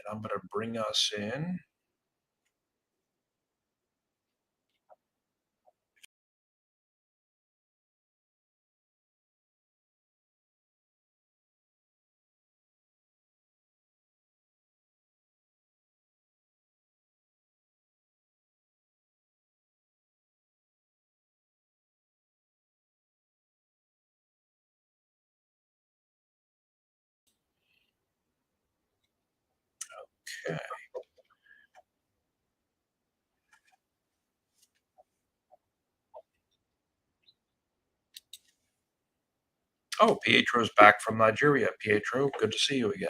I'm going to bring us in. Okay. Oh, Pietro's back from Nigeria. Pietro, good to see you again.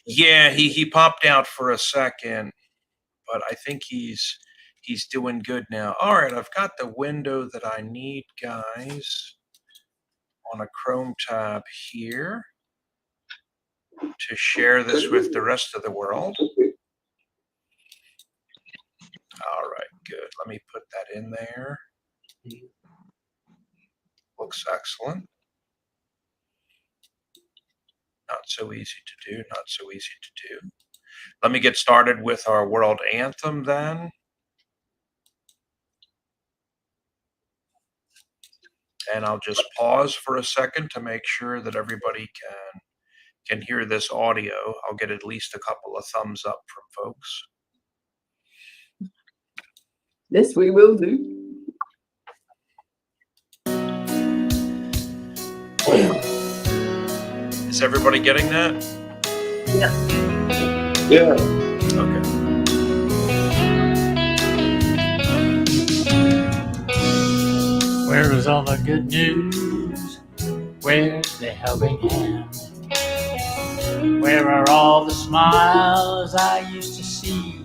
Yeah, he popped out for a second, but I think he's doing good now. All right, I've got the window that I need, guys, on a Chrome tab here to share this with the rest of the world. All right, good. Let me put that in there. Looks excellent. Not so easy to do, not so easy to do. Let me get started with our world anthem then. And I'll just pause for a second to make sure that everybody can hear this audio. I'll get at least a couple of thumbs up from folks. This we will do. Is everybody getting that? Yeah. Yeah. Okay. Where is all the good news? Where's the helping hand? Where are all the smiles I used to see?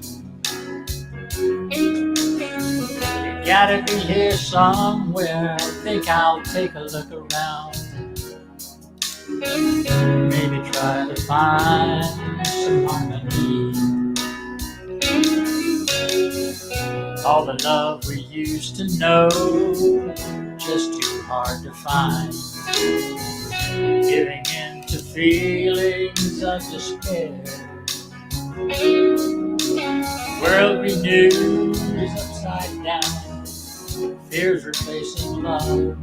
You gotta be here somewhere. I think I'll take a look around. Maybe try to find some harmony. All the love we used to know, just too hard to find. Giving in to feelings of despair. World renewed is upside down. Fears replacing love.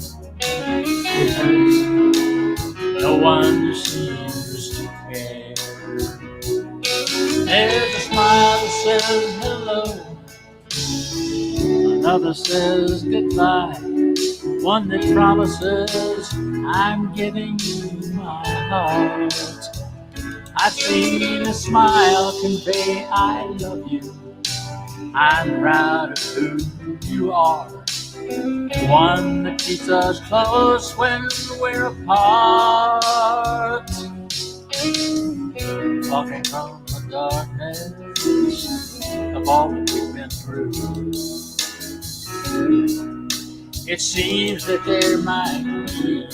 No one seems to care. There's a smile that says hello. Another says goodbye. One that promises I'm giving you my heart. I've seen a smile convey I love you. I'm proud of who you are. One that keeps us close when we're apart. Walking from the darkness of all that we've been through. It seems that there might be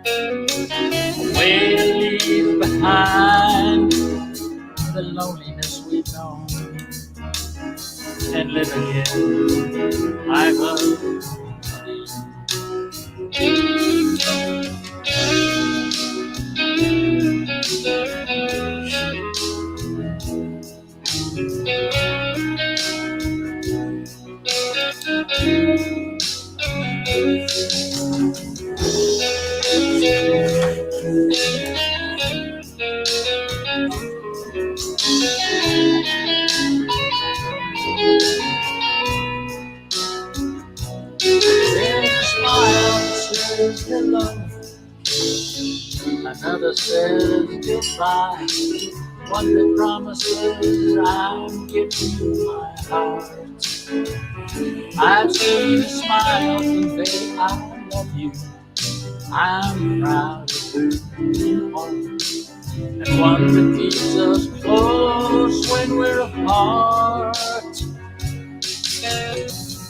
a way to leave behind the loneliness we've known and live again like love. Hello. Another says goodbye. One that promises I'm giving you my heart. I've seen a smile convey I love you. I'm proud of who you are. And one that keeps us close when we're apart. Maybe it's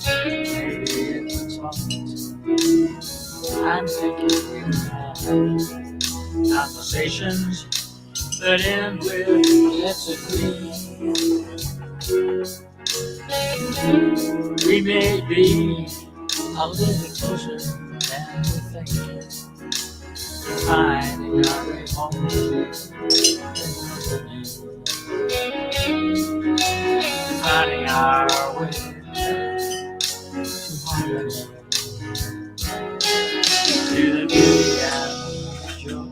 I'm taking you now. Conversations that end with let's agree. We may be a little closer than we think, finding our way home finding our way to harmony, to the beauty and joy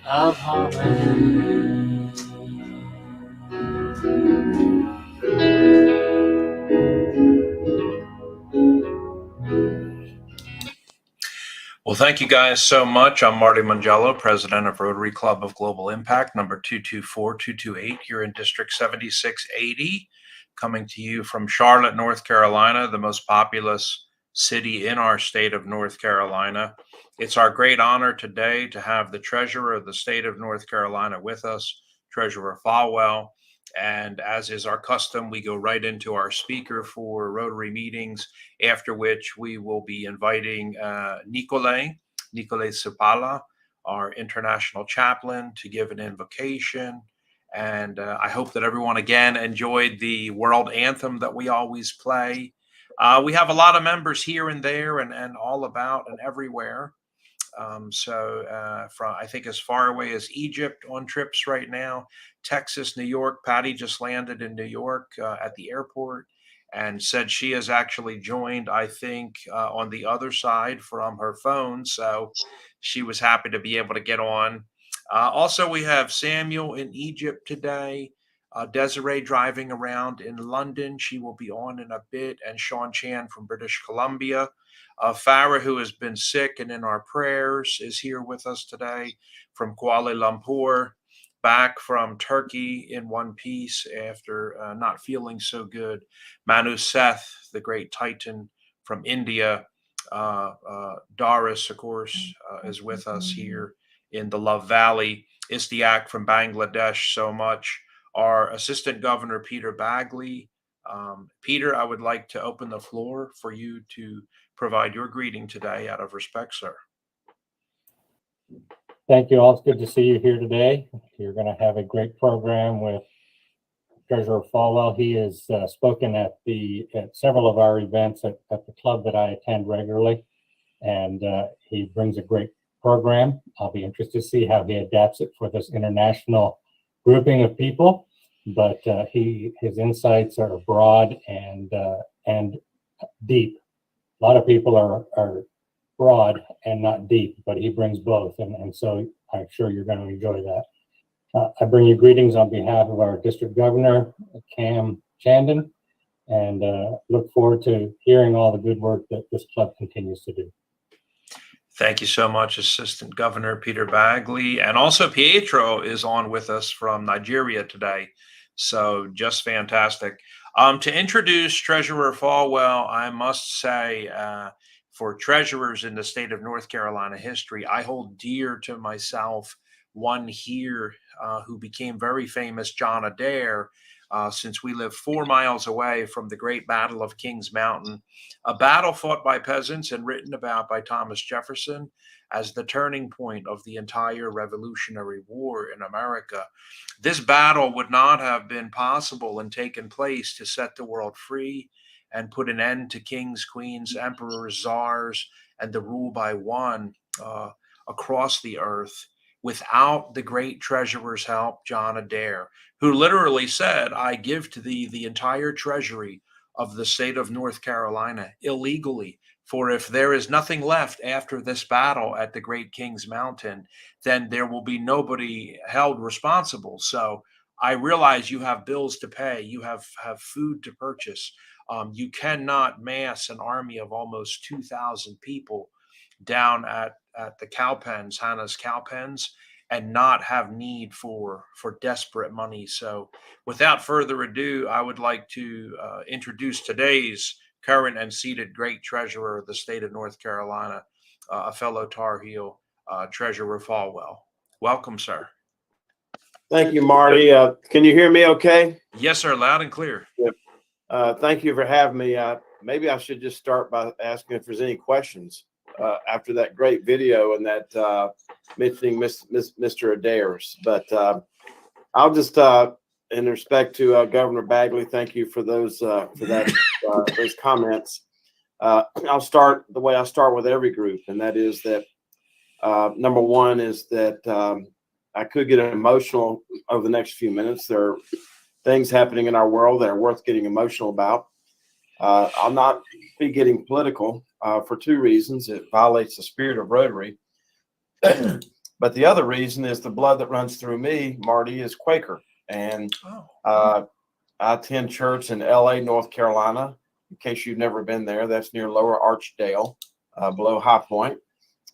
of harmony. Well, thank you guys so much. I'm Marty Mangello, president of Rotary Club of Global Impact, number 224-228 here in District 7680, coming to you from Charlotte, North Carolina, the most populous city in our state of North Carolina. It's our great honor today to have the treasurer of the state of North Carolina with us, Treasurer Folwell. And as is our custom, we go right into our speaker for Rotary meetings, after which we will be inviting Nicole Sepala, our international chaplain, to give an invocation. And I hope that everyone again enjoyed the world anthem that we always play. We have a lot of members here and there and all about and everywhere. From I think as far away as Egypt on trips right now, Texas, New York. Patty just landed in New York at the airport and said she has actually joined, I think, on the other side from her phone. So she was happy to be able to get on. Also, we have Samuel in Egypt today. Desiree driving around in London. She will be on in a bit. And Sean Chan from British Columbia. Farah, who has been sick and in our prayers, is here with us today from Kuala Lumpur, back from Turkey in one piece after not feeling so good. Manu Seth, the great Titan from India. Doris, of course, is with us here in the Love Valley. Istiak from Bangladesh, so much. Our Assistant Governor, Peter Bagley. Peter, I would like to open the floor for you to provide your greeting today out of respect, sir. Thank you all. It's good to see you here today. You're going to have a great program with Treasurer Folwell. He has spoken at several of our events at the club that I attend regularly, and he brings a great program. I'll be interested to see how he adapts it for this international grouping of people, but his insights are broad and deep. A lot of people are broad and not deep, but he brings both, and so I'm sure you're going to enjoy that. I bring you greetings on behalf of our district governor, Cam Chandon, and look forward to hearing all the good work that this club continues to do. Thank you so much, Assistant Governor Peter Bagley. And also Pietro is on with us from Nigeria today. So just fantastic. To introduce Treasurer Folwell, I must say, for treasurers in the state of North Carolina history, I hold dear to myself one here who became very famous, John Adair, since we live 4 miles away from the great Battle of Kings Mountain, a battle fought by peasants and written about by Thomas Jefferson as the turning point of the entire Revolutionary War in America. This battle would not have been possible and taken place to set the world free and put an end to kings, queens, emperors, czars, and the rule by one across the earth without the great treasurer's help, John Adair, who literally said, I give to thee the entire treasury of the state of North Carolina illegally. For if there is nothing left after this battle at the Great Kings Mountain, then there will be nobody held responsible. So I realize you have bills to pay, you have food to purchase. You cannot mass an army of almost 2,000 people down at the cow pens, Hannah's cow pens, and not have need for desperate money. So without further ado, I would like to introduce today's current and seated great treasurer of the state of North Carolina, a fellow Tar Heel, Treasurer Folwell. Welcome, sir. Thank you, Marty. Can you hear me okay? Yes, sir. Loud and clear. Thank you for having me. Maybe I should just start by asking if there's any questions. after that great video and that mentioning Mr. Adair's. But I'll just, in respect to Governor Bagley, thank you for those those comments. I'll start the way I start with every group, and that is that number one is that I could get emotional over the next few minutes. There are things happening in our world that are worth getting emotional about. I'll not be getting political for two reasons. It violates the spirit of Rotary. But the other reason is the blood that runs through me, Marty, is Quaker. And I attend church in LA, North Carolina. In case you've never been there, that's near Lower Archdale, below High Point.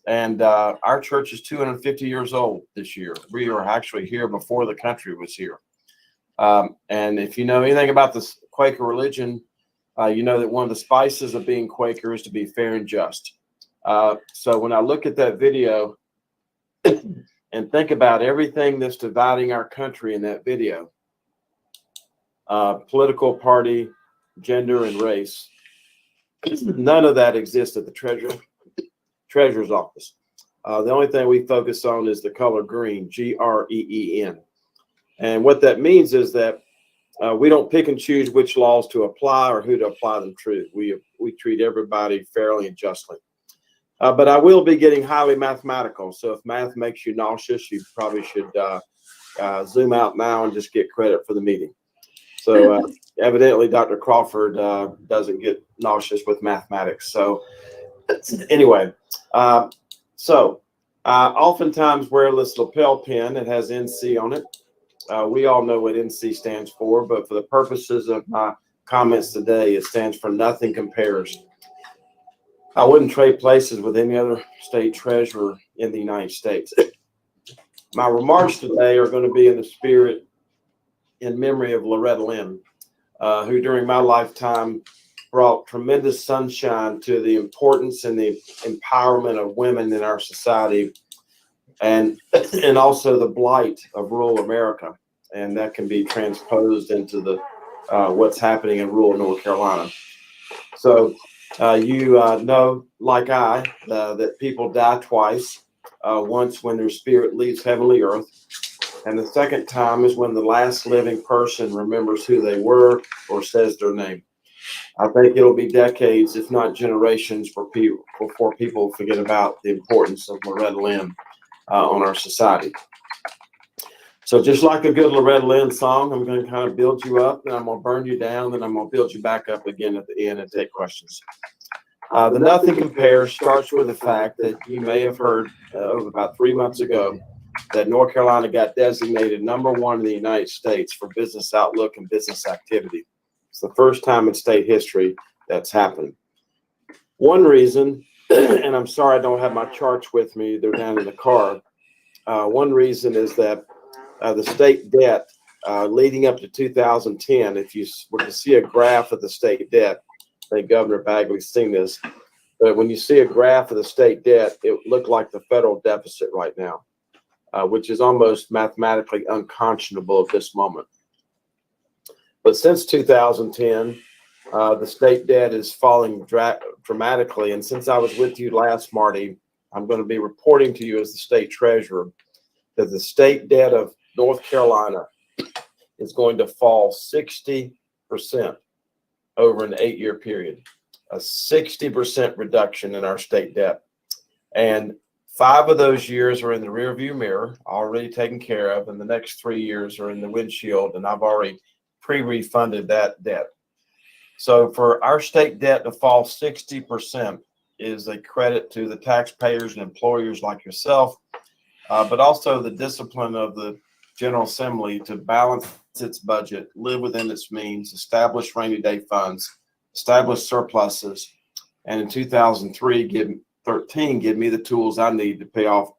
And our church is 250 years old this year. We were actually here before the country was here. And if you know anything about the Quaker religion, you know that one of the spices of being Quaker is to be fair and just. So when I look at that video and think about everything that's dividing our country in that video, political party, gender, and race, none of that exists at the Treasurer's office. The only thing we focus on is the color green, Green. And what that means is that we don't pick and choose which laws to apply or who to apply them to. We treat everybody fairly and justly. But I will be getting highly mathematical. So if math makes you nauseous, you probably should zoom out now and just get credit for the meeting. So evidently, Dr. Crawford doesn't get nauseous with mathematics. So anyway, I oftentimes wear this lapel pin. It has NC on it. We all know what NC stands for, but for the purposes of my comments today, it stands for nothing compares. I wouldn't trade places with any other state treasurer in the United States. My remarks today are going to be in the spirit in memory of Loretta Lynn, who during my lifetime brought tremendous sunshine to the importance and the empowerment of women in our society, and also the blight of rural America. And that can be transposed into the what's happening in rural North Carolina. So you know, like I, that people die twice. Once when their spirit leaves heavenly earth, and the second time is when the last living person remembers who they were or says their name. I think it'll be decades, if not generations, before people forget about the importance of Loretta Lynn on our society. So just like a good Loretta Lynn song, I'm going to kind of build you up, then I'm going to burn you down, then I'm going to build you back up again at the end and take questions. The nothing compares starts with the fact that you may have heard about 3 months ago that North Carolina got designated #1 in the United States for business outlook and business activity. It's the first time in state history that's happened. One reason, and I'm sorry I don't have my charts with me, they're down in the car. One reason is that the state debt leading up to 2010, if you were to see a graph of the state debt, I think Governor Bagley's seen this, but when you see a graph of the state debt, it looked like the federal deficit right now, which is almost mathematically unconscionable at this moment. But since 2010, the state debt is falling dramatically. And since I was with you last, Marty, I'm going to be reporting to you as the state treasurer that the state debt of North Carolina is going to fall 60% over an 8-year period, a 60% reduction in our state debt. And 5 of those years are in the rearview mirror, already taken care of, and the next 3 years are in the windshield, and I've already pre-refunded that debt. So for our state debt to fall 60% is a credit to the taxpayers and employers like yourself, but also the discipline of the General Assembly to balance its budget, live within its means, establish rainy day funds, establish surpluses, and in 2013 give me the tools I need to pay off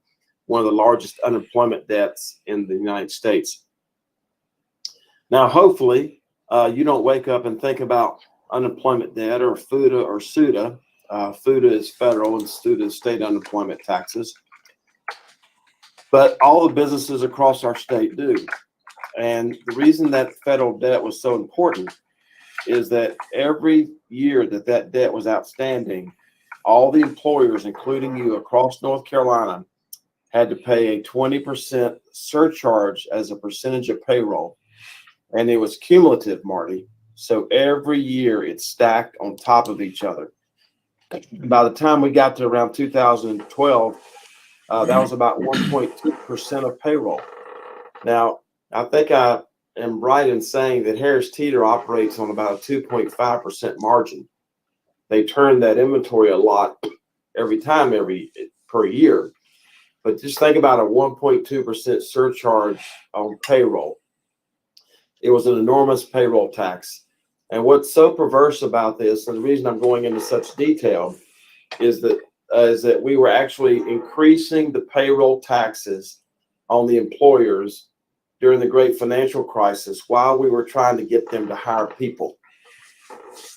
one of the largest unemployment debts in the United States. Now, hopefully, you don't wake up and think about unemployment debt or FUTA or SUTA. FUTA is federal and SUTA is state unemployment taxes. But all the businesses across our state do. And the reason that federal debt was so important is that every year that that debt was outstanding, all the employers, including you across North Carolina, had to pay a 20% surcharge as a percentage of payroll. And it was cumulative, Marty. So every year it stacked on top of each other. By the time we got to around 2012, that was about 1.2% of payroll. Now, I think I am right in saying that Harris Teeter operates on about a 2.5% margin. They turn that inventory a lot per year. But just think about a 1.2% surcharge on payroll. It was an enormous payroll tax. And what's so perverse about this, and the reason I'm going into such detail, is that we were actually increasing the payroll taxes on the employers during the great financial crisis while we were trying to get them to hire people.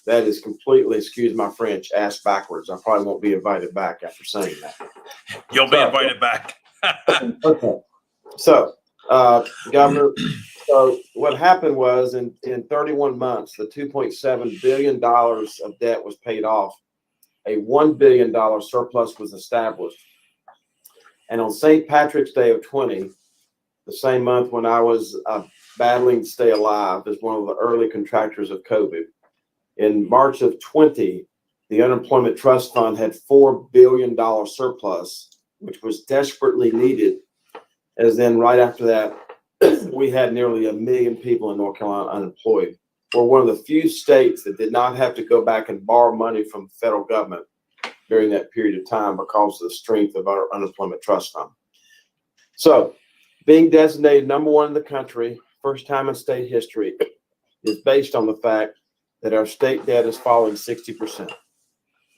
That is completely, excuse my French, ass backwards. I probably won't be invited back after saying that. You'll be invited back. Okay. So, Governor, so what happened was in 31 months, the $2.7 billion of debt was paid off. A $1 billion surplus was established. And on St. Patrick's Day of 20, the same month when I was battling to stay alive as one of the early contractors of COVID, in March of 20, the Unemployment Trust Fund had $4 billion surplus, which was desperately needed. As then right after that, we had nearly 1 million people in North Carolina unemployed. We're one of the few states that did not have to go back and borrow money from the federal government during that period of time because of the strength of our Unemployment Trust Fund. So being designated #1 in the country, first time in state history, is based on the fact that our state debt is falling 60%.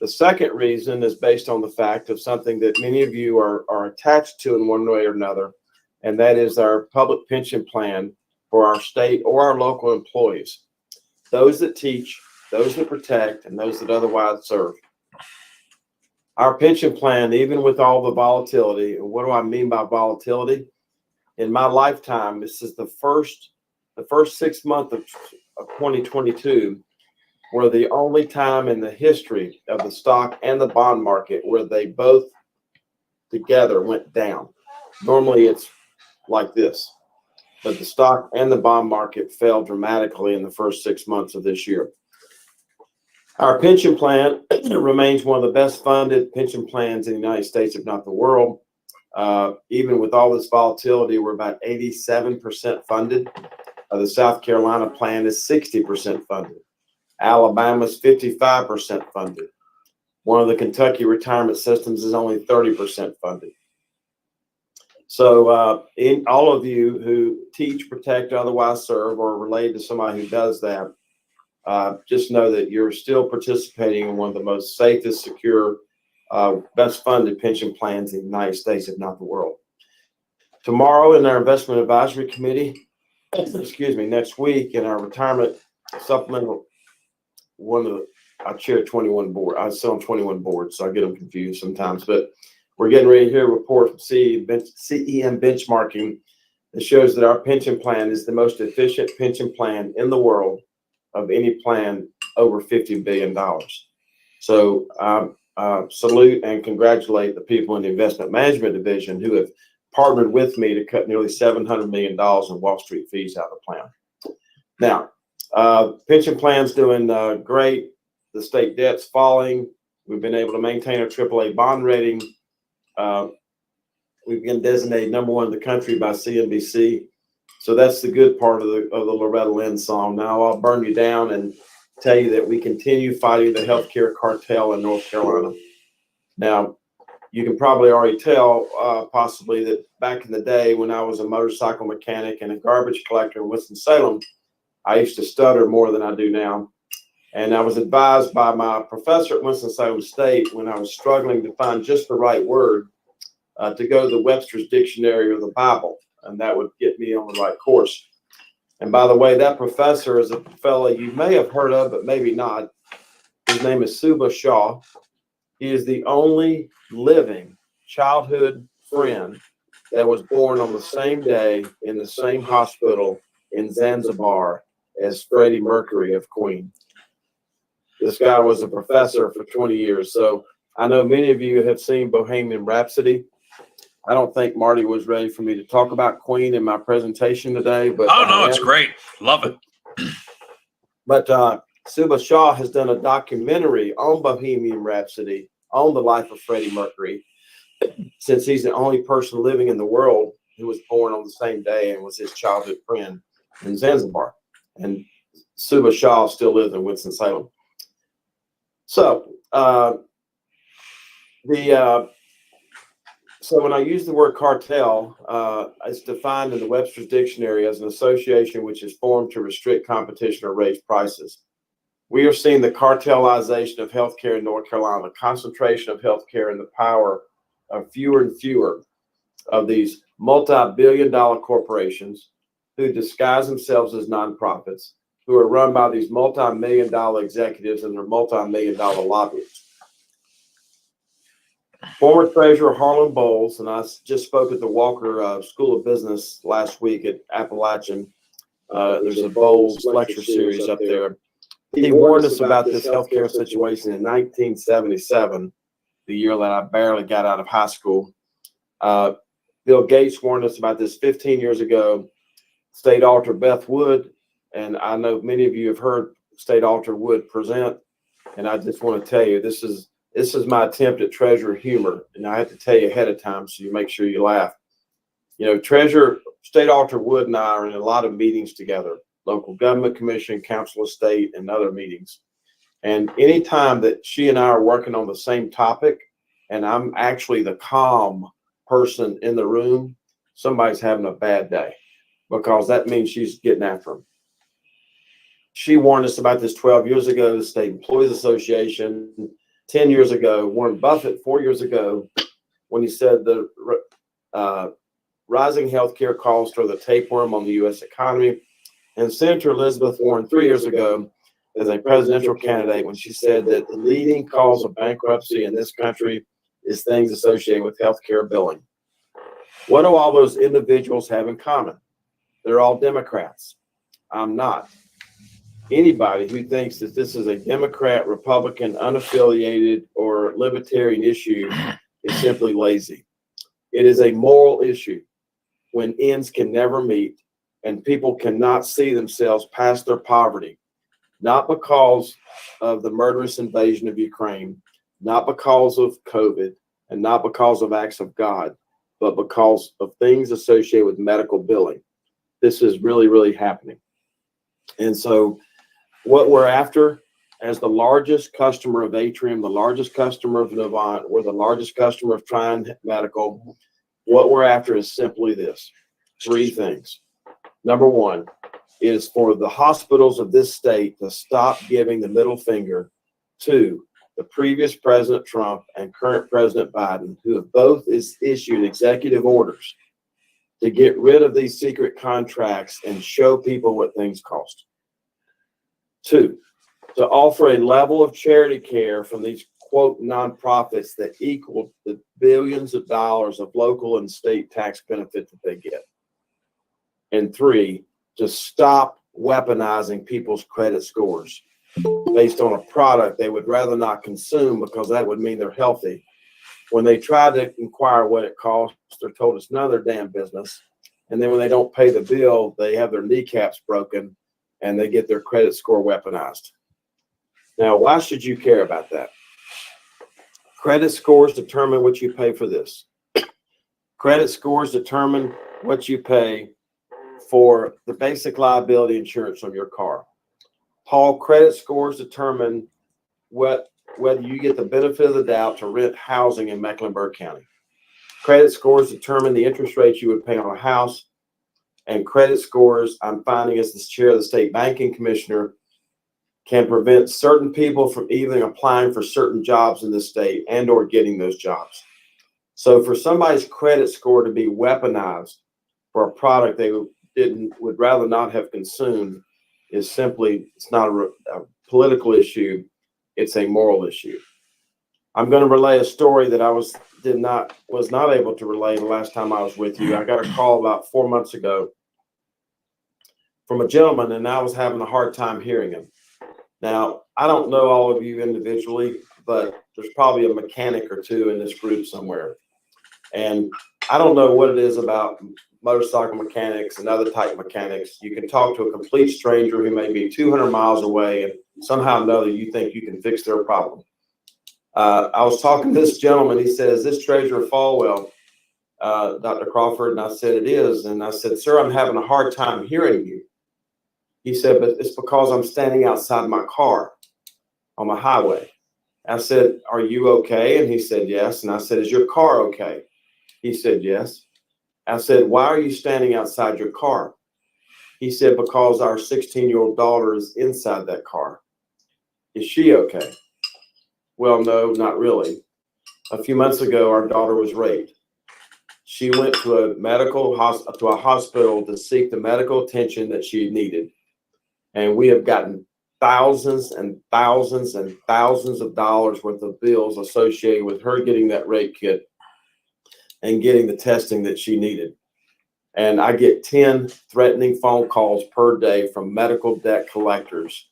The second reason is based on the fact of something that many of you are attached to in one way or another, and that is our public pension plan for our state or our local employees, those that teach, those that protect, and those that otherwise serve. Our pension plan, even with all the volatility, and what do I mean by volatility? In my lifetime, this is the first 6 months of 2022 were the only time in the history of the stock and the bond market where they both together went down. Normally it's like this, but the stock and the bond market fell dramatically in the first 6 months of this year. Our pension plan remains one of the best funded pension plans in the United States, if not the world. Even with all this volatility, we're about 87% funded. The South Carolina plan is 60% funded. Alabama's 55% funded. One of the Kentucky retirement systems is only 30% funded. So in all of you who teach, protect, otherwise serve, or related to somebody who does that, just know that you're still participating in one of the most safest, secure, best funded pension plans in the United States, if not the world. Tomorrow in our investment advisory committee, next week in our retirement supplemental, I chair 21 board. I sit on 21 boards, so I get them confused sometimes. But we're getting ready to hear a report from CEM benchmarking that shows that our pension plan is the most efficient pension plan in the world of any plan over $50 billion. So salute and congratulate the people in the investment management division who have partnered with me to cut nearly $700 million in Wall Street fees out of the plan. Now, pension plan's doing great. The state debt's falling. We've been able to maintain our AAA bond rating. We've been designated #1 in the country by CNBC. So that's the good part of the Loretta Lynn song. Now I'll burn you down and tell you that we continue fighting the healthcare cartel in North Carolina. Now, you can probably already tell possibly that back in the day when I was a motorcycle mechanic and a garbage collector in Winston-Salem, I used to stutter more than I do now. And I was advised by my professor at Winston-Salem State when I was struggling to find just the right word to go to the Webster's Dictionary or the Bible, and that would get me on the right course. And by the way, that professor is a fellow you may have heard of, but maybe not. His name is Subha Shah. He is the only living childhood friend that was born on the same day in the same hospital in Zanzibar as Freddie Mercury of Queen. This guy was a professor for 20 years. So I know many of you have seen Bohemian Rhapsody. I don't think Marty was ready for me to talk about Queen in my presentation today, but Oh no, it's great. Love it. But Suba Shaw has done a documentary on Bohemian Rhapsody, on the life of Freddie Mercury, since he's the only person living in the world who was born on the same day and was his childhood friend in Zanzibar. And Suba Shaw still lives in Winston-Salem. So So when I use the word cartel, it's defined in the Webster's Dictionary as an association which is formed to restrict competition or raise prices. We are seeing the cartelization of healthcare in North Carolina, the concentration of healthcare and the power of fewer and fewer of these multi-billion-dollar corporations who disguise themselves as nonprofits, who are run by these multi-million-dollar executives and their multi-million-dollar lobbyists. Former Treasurer Harlan Bowles, and I just spoke at the Walker School of Business last week at Appalachian. There's a Bowles lecture series up there. He warned us about this healthcare situation in 1977, the year that I barely got out of high school. Bill Gates warned us about this 15 years ago. State Auditor Beth Wood, and I know many of you have heard State Auditor Wood present, and I just want to tell you, this is my attempt at treasurer humor, and I have to tell you ahead of time so you make sure you laugh. You know, State Auditor Wood and I are in a lot of meetings together, local government commission, council of state, and other meetings. And anytime that she and I are working on the same topic, and I'm actually the calm person in the room, somebody's having a bad day, because that means she's getting after them. She warned us about this 12 years ago, the State Employees Association, 10 years ago, Warren Buffett 4 years ago, when he said the rising healthcare costs are the tapeworm on the U.S. economy, and Senator Elizabeth Warren 3 years ago as a presidential candidate when she said that the leading cause of bankruptcy in this country is things associated with healthcare billing. What do all those individuals have in common? They're all Democrats. I'm not. Anybody who thinks that this is a Democrat, Republican, unaffiliated, or libertarian issue is simply lazy. It is a moral issue when ends can never meet and people cannot see themselves past their poverty, not because of the murderous invasion of Ukraine, not because of COVID, and not because of acts of God, but because of things associated with medical billing. This is really, really happening. And so what we're after, as the largest customer of Atrium, the largest customer of Novant, we're the largest customer of Trine Medical. What we're after is simply this: three things. Number one is for the hospitals of this state to stop giving the middle finger to the previous President Trump and current President Biden, who have both issued executive orders to get rid of these secret contracts and show people what things cost. Two, to offer a level of charity care from these, quote, nonprofits that equal the billions of dollars of local and state tax benefit that they get. And three, to stop weaponizing people's credit scores based on a product they would rather not consume because that would mean they're healthy. When they try to inquire what it costs, they're told it's none of their damn business. And then when they don't pay the bill, they have their kneecaps broken and they get their credit score weaponized. Now, why should you care about that? Credit scores determine what you pay for this. Credit scores determine what you pay for the basic liability insurance on your car. Paul, credit scores determine whether you get the benefit of the doubt to rent housing in Mecklenburg County. Credit scores determine the interest rate you would pay on a house. And credit scores, I'm finding as the chair of the state banking commissioner, can prevent certain people from even applying for certain jobs in the state and or getting those jobs. So for somebody's credit score to be weaponized for a product they would rather not have consumed is simply, it's not a political issue, it's a moral issue. I'm going to relay a story that I was not able to relay the last time I was with you. I got a call about 4 months ago from a gentleman, and I was having a hard time hearing him. Now, I don't know all of you individually, but there's probably a mechanic or two in this group somewhere. And I don't know what it is about motorcycle mechanics and other type mechanics. You can talk to a complete stranger who may be 200 miles away, and somehow or another you think you can fix their problem. I was talking to this gentleman. He said, "Is this Treasurer Folwell, Dr. Crawford?" And I said, "It is." And I said, "Sir, I'm having a hard time hearing you." He said, "But it's because I'm standing outside my car on the highway." I said, "Are you okay?" And he said, "Yes." And I said, "Is your car okay?" He said, "Yes." I said, "Why are you standing outside your car?" He said, "Because our 16-year-old daughter is inside that car." "Is she okay?" "Well, no, not really. A few months ago, our daughter was raped. She went to a hospital to seek the medical attention that she needed. And we have gotten thousands and thousands and thousands of dollars worth of bills associated with her getting that rape kit and getting the testing that she needed. And I get 10 threatening phone calls per day from medical debt collectors.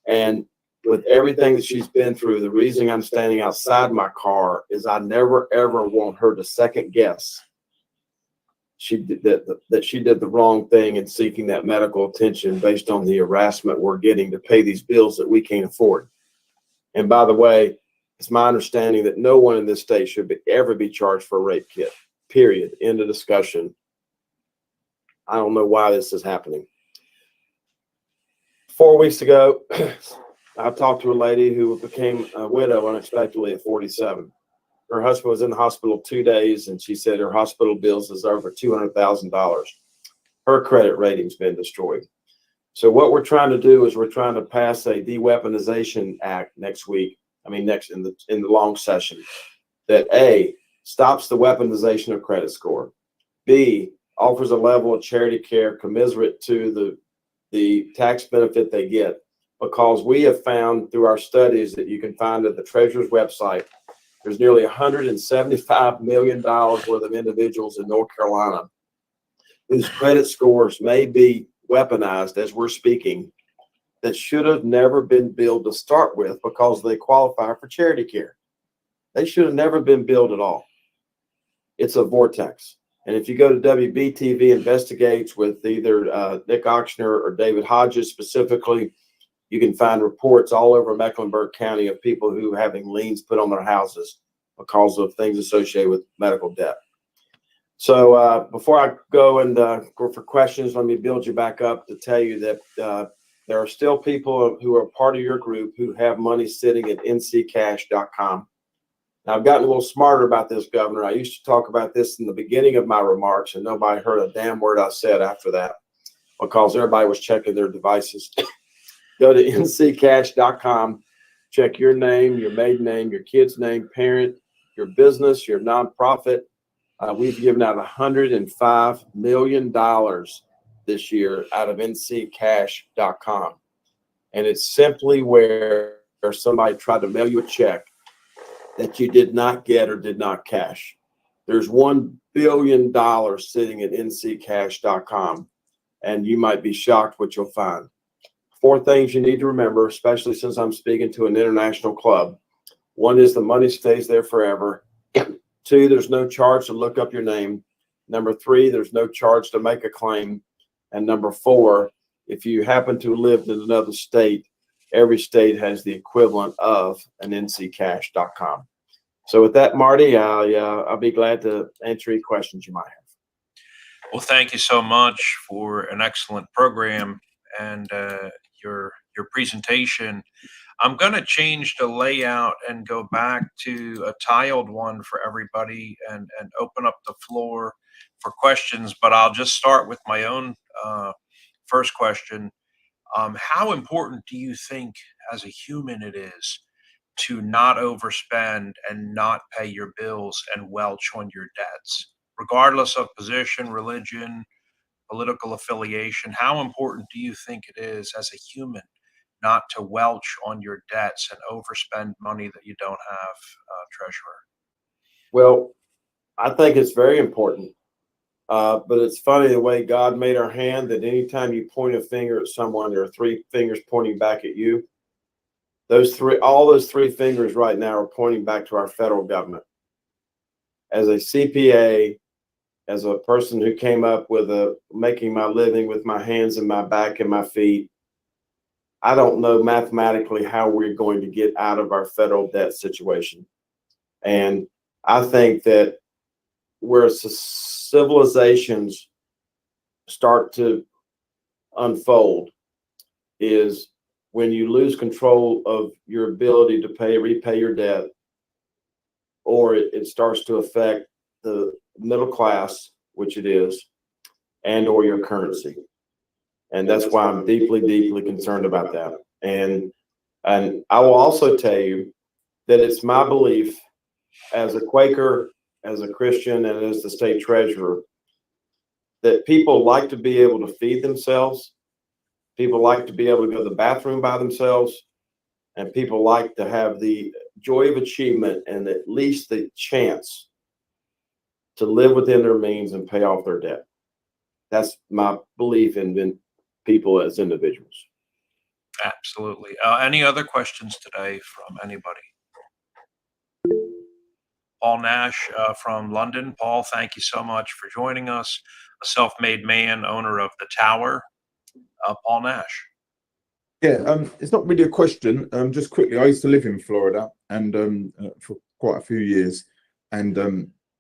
And with everything that she's been through, the reason I'm standing outside my car is I never, ever want her to second guess that she did the wrong thing in seeking that medical attention based on the harassment we're getting to pay these bills that we can't afford." And by the way, it's my understanding that no one in this state should ever be charged for a rape kit, period. End of discussion. I don't know why this is happening. 4 weeks ago, I talked to a lady who became a widow unexpectedly at 47. Her husband was in the hospital 2 days, and she said her hospital bills is over $200,000. Her credit rating's been destroyed. So what we're trying to do is we're trying to pass a de-weaponization act next week. Next in the long session, that A, stops the weaponization of credit score. B, offers a level of charity care commensurate to the tax benefit they get. Because we have found through our studies that you can find at the Treasurer's website, there's nearly $175 million worth of individuals in North Carolina whose credit scores may be weaponized as we're speaking, that should have never been billed to start with because they qualify for charity care. They should have never been billed at all. It's a vortex. And if you go to WBTV Investigates with either Nick Ochsner or David Hodges specifically, you can find reports all over Mecklenburg County of people who are having liens put on their houses because of things associated with medical debt. So before I go and go for questions, let me build you back up to tell you that there are still people who are part of your group who have money sitting at nccash.com. Now, I've gotten a little smarter about this, Governor. I used to talk about this in the beginning of my remarks, and nobody heard a damn word I said after that because everybody was checking their devices. Go to nccash.com, check your name, your maiden name, your kid's name, parent, your business, your nonprofit. We've given out $105 million this year out of nccash.com. And it's simply where somebody tried to mail you a check that you did not get or did not cash. There's $1 billion sitting at nccash.com, and you might be shocked what you'll find. 4 things you need to remember, especially since I'm speaking to an international club. 1 is the money stays there forever. 2, there's no charge to look up your name. Number 3, there's no charge to make a claim. And number 4, if you happen to live in another state, every state has the equivalent of an nccash.com. So with that, Marty, I'll be glad to answer any questions you might have. Well, thank you so much for an excellent program and your presentation. I'm going to change the layout and go back to a tiled one for everybody and open up the floor for questions, but I'll just start with my own first question. How important do you think as a human it is to not overspend and not pay your bills and welch on your debts, regardless of position, religion, political affiliation? How important do you think it is as a human not to welch on your debts and overspend money that you don't have, Treasurer? Well, I think it's very important. But it's funny the way God made our hand that anytime you point a finger at someone, there are 3 fingers pointing back at you. all those three fingers right now are pointing back to our federal government. As a CPA, as a person who came up with making my living with my hands and my back and my feet, I don't know mathematically how we're going to get out of our federal debt situation. And I think that where civilizations start to unfold is when you lose control of your ability to repay your debt, or it starts to affect the middle class, which it is, and or your currency. And that's why I'm deeply, deeply concerned about that. And I will also tell you that it's my belief as a Quaker, as a Christian, and as the state treasurer, that people like to be able to feed themselves. People like to be able to go to the bathroom by themselves. And people like to have the joy of achievement and at least the chance to live within their means and pay off their debt. That's my belief in people as individuals. Absolutely. Any other questions today from anybody? Paul Nash from London. Paul, thank you so much for joining us. A self-made man, owner of the Tower. Paul Nash. Yeah, it's not really a question. Just quickly, I used to live in Florida and for quite a few years, and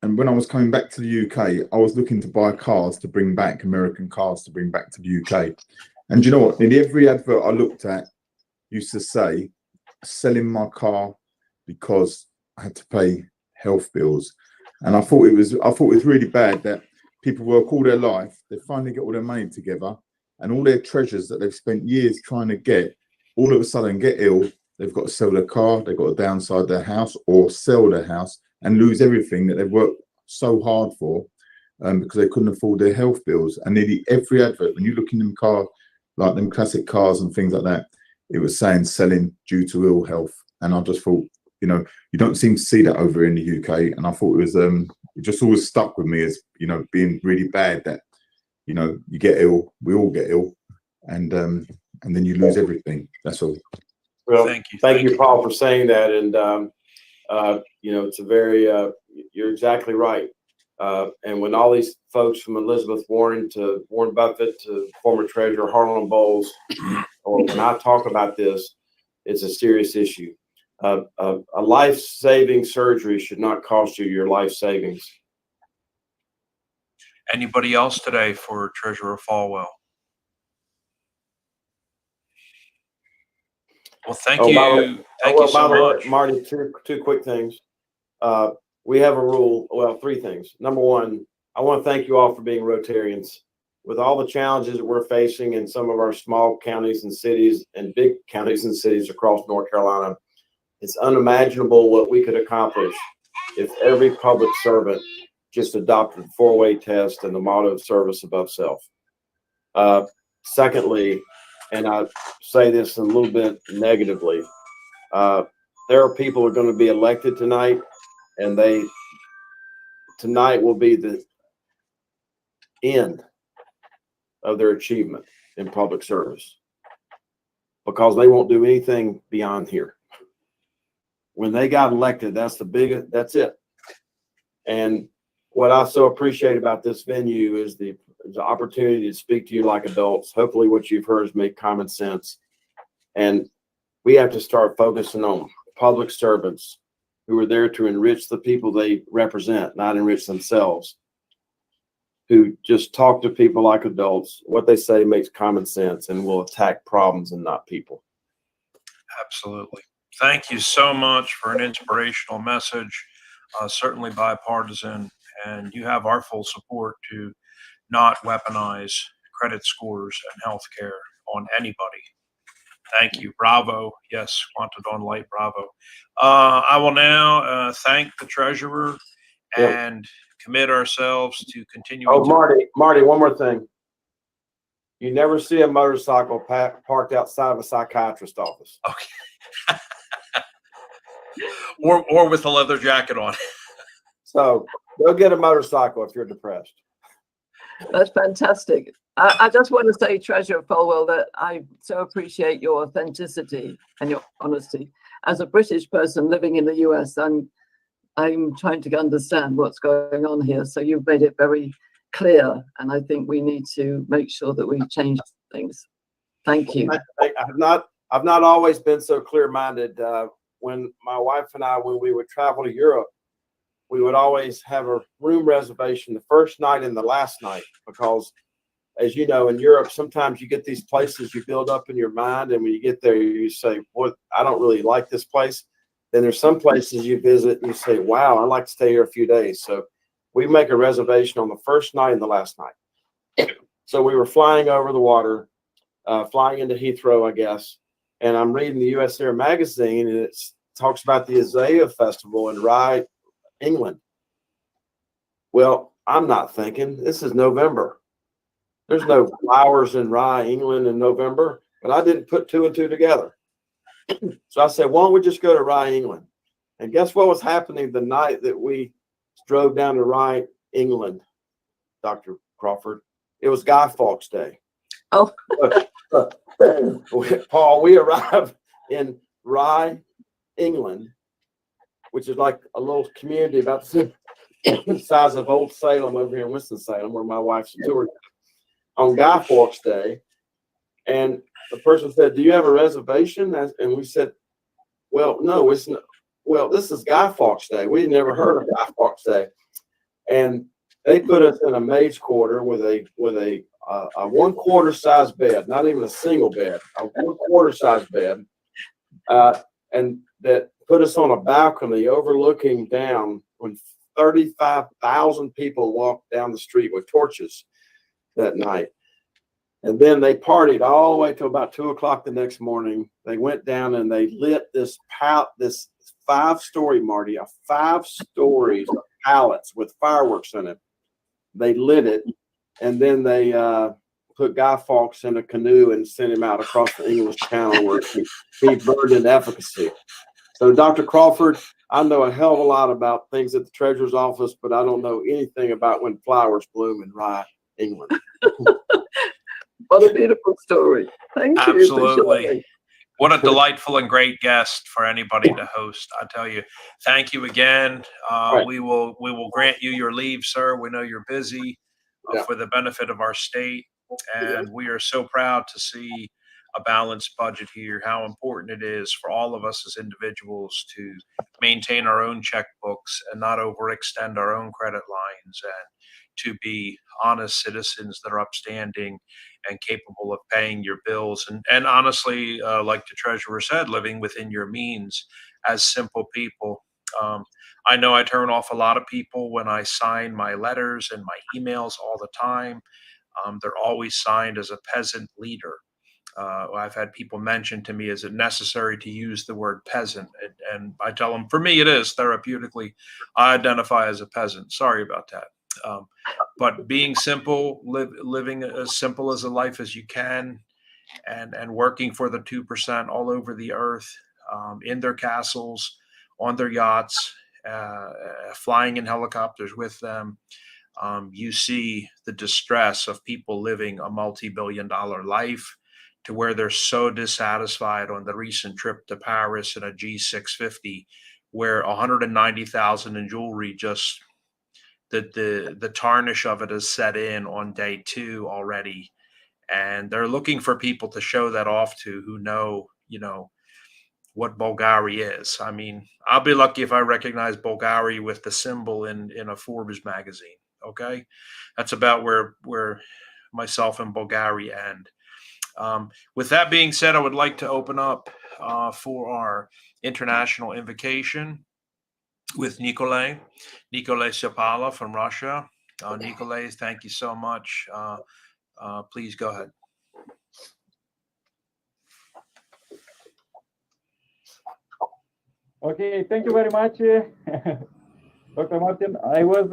when I was coming back to the UK, I was looking to buy cars to bring back, American cars to bring back to the UK. And you know what? In every advert I looked at, used to say, selling my car because I had to pay health bills. And I thought it was really bad that people work all their life, they finally get all their money together, and all their treasures that they've spent years trying to get, all of a sudden get ill, they've got to sell their car, they've got to downsize their house or sell their house and lose everything that they've worked so hard for because they couldn't afford their health bills. And nearly every advert, when you look in them cars, like them classic cars and things like that, it was saying selling due to ill health. And I just thought, you know, you don't seem to see that over in the UK. And I thought it was, it just always stuck with me as, you know, being really bad that, you know, you get ill, we all get ill, and then you lose everything. That's all. Well, thank you, Paul, for saying that. And, you know, it's a very, you're exactly right. And when all these folks from Elizabeth Warren to Warren Buffett to former treasurer Harlan Bowles, or when I talk about this, it's a serious issue. A life-saving surgery should not cost you your life savings. Anybody else today for Treasurer Folwell? Well, thank you. Thank you so much. Marty, two quick things. We have a rule, well, three things. Number one, I want to thank you all for being Rotarians. With all the challenges that we're facing in some of our small counties and cities and big counties and cities across North Carolina, it's unimaginable what we could accomplish if every public servant just adopted the four-way test and the motto of service above self. Secondly, and I say this a little bit negatively, there are people who are going to be elected tonight, and tonight will be the end of their achievement in public service, because they won't do anything beyond here. When they got elected, that's it. And what I so appreciate about this venue is the opportunity to speak to you like adults. Hopefully what you've heard has made common sense. And we have to start focusing on public servants who are there to enrich the people they represent, not enrich themselves, who just talk to people like adults. What they say makes common sense and will attack problems and not people. Absolutely. Thank you so much for an inspirational message, certainly bipartisan, and you have our full support to not weaponize credit scores and healthcare on anybody. Thank you. Bravo. Yes, Quantum on Light. Bravo. I will now thank the treasurer and commit ourselves to continuing. Oh, Marty, one more thing. You never see a motorcycle parked outside of a psychiatrist's office. Okay. or with a leather jacket on. So go get a motorcycle if you're depressed. That's fantastic. I just want to say, Treasurer Folwell, that I so appreciate your authenticity and your honesty. As a British person living in the US, I'm trying to understand what's going on here. So you've made it very clear, and I think we need to make sure that we change things. Thank you. I've not always been so clear-minded. When my wife and I, when we would travel to Europe, we would always have a room reservation the first night and the last night, because as you know, in Europe, sometimes you get these places you build up in your mind, and when you get there, you say, "Boy, I don't really like this place." Then there's some places you visit and you say, "Wow, I'd like to stay here a few days." So we make a reservation on the first night and the last night. So we were flying over the water, flying into Heathrow, I guess, and I'm reading the US Air magazine, and it talks about the Isaiah Festival in Rye, England. Well, I'm not thinking, this is November. There's no flowers in Rye, England in November, but I didn't put two and two together. So I said, why don't we just go to Rye, England? And guess what was happening the night that we drove down to Rye, England, Dr. Crawford? It was Guy Fawkes Day. Oh. Paul, we arrived in Rye, England, which is like a little community about the size of Old Salem over here in Winston-Salem, where my wife's toured, on Guy Fawkes Day. And the person said, "Do you have a reservation?" And we said, "Well, no, it's not. Well, this is Guy Fawkes Day. We never heard of Guy Fawkes Day." And they put us in a maid's quarter with a 1/4 size bed, not even a single bed, a 1/4 size bed, and that put us on a balcony overlooking down when 35,000 people walked down the street with torches that night. And then they partied all the way till about 2 o'clock the next morning. They went down and they lit this 5-story, Marty, 5 stories of pallets with fireworks in it. They lit it, and then they put Guy Fawkes in a canoe and sent him out across the English Channel, where he burned in efficacy. So, Dr. Crawford, I know a hell of a lot about things at the Treasurer's office, but I don't know anything about when flowers bloom in Rye, England. What a beautiful story. Thank you. Absolutely. What a delightful and great guest for anybody to host. I tell you, thank you again. Right. We will grant you your leave, sir. We know you're busy for the benefit of our state. And we are so proud to see a balanced budget here, how important it is for all of us as individuals to maintain our own checkbooks and not overextend our own credit lines, and to be honest citizens that are upstanding and capable of paying your bills. And honestly, like the treasurer said, living within your means as simple people. I know I turn off a lot of people when I sign my letters and my emails all the time. They're always signed as a peasant leader. I've had people mention to me, is it necessary to use the word peasant? And I tell them, for me, it is therapeutically. I identify as a peasant. Sorry about that. But being simple, living as simple as a life as you can, and working for the 2% all over the earth, in their castles, on their yachts, flying in helicopters with them. You see the distress of people living a multi-billion-dollar life, to where they're so dissatisfied on the recent trip to Paris in a G650, where 190,000 in jewelry, just the tarnish of it has set in on day 2 already. And they're looking for people to show that off to, who know, what Bulgari is. I mean, I'll be lucky if I recognize Bulgari with the symbol in a Forbes magazine. Okay. That's about where myself and Bulgari end. With that being said, I would like to open up for our international invocation with Nikolay Shapala from Russia. Nikolay, thank you so much. Please go ahead. Okay, thank you very much, Dr. Martin. I was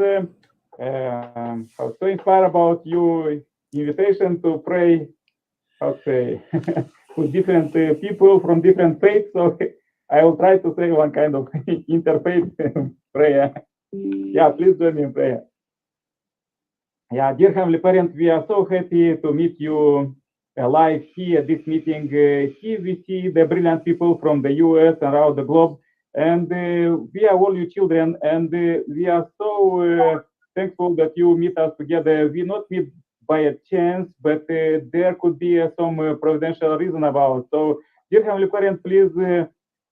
so inspired about your invitation to pray, with different people from different faiths. So I will try to say one kind of interfaith prayer. Yeah, please join me in prayer. Yeah, dear Heavenly Parent, we are so happy to meet you live here at this meeting. Here we see the brilliant people from the US and around the globe, and we are all your children, and we are so thankful that you meet us together. We not meet by a chance, but there could be some providential reason about. So, dear Heavenly Parent, please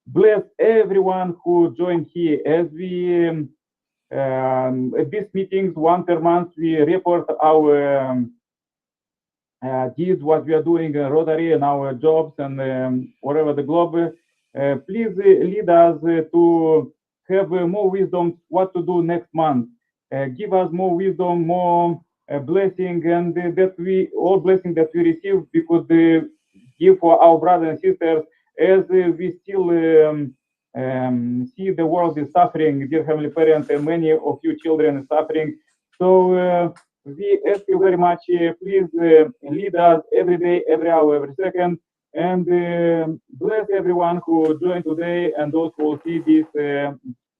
bless everyone who joined here as we. At these meetings, one per month, we report our deeds, what we are doing in Rotary and our jobs and wherever the globe. Please lead us to have more wisdom what to do next month. Give us more wisdom, more blessing, and that we all blessing that we receive, we could give for our brothers and sisters as we still see the world is suffering, dear Heavenly Parent, and many of you children are suffering. So we ask you very much, please lead us every day, every hour, every second, and bless everyone who joined today and those who will see this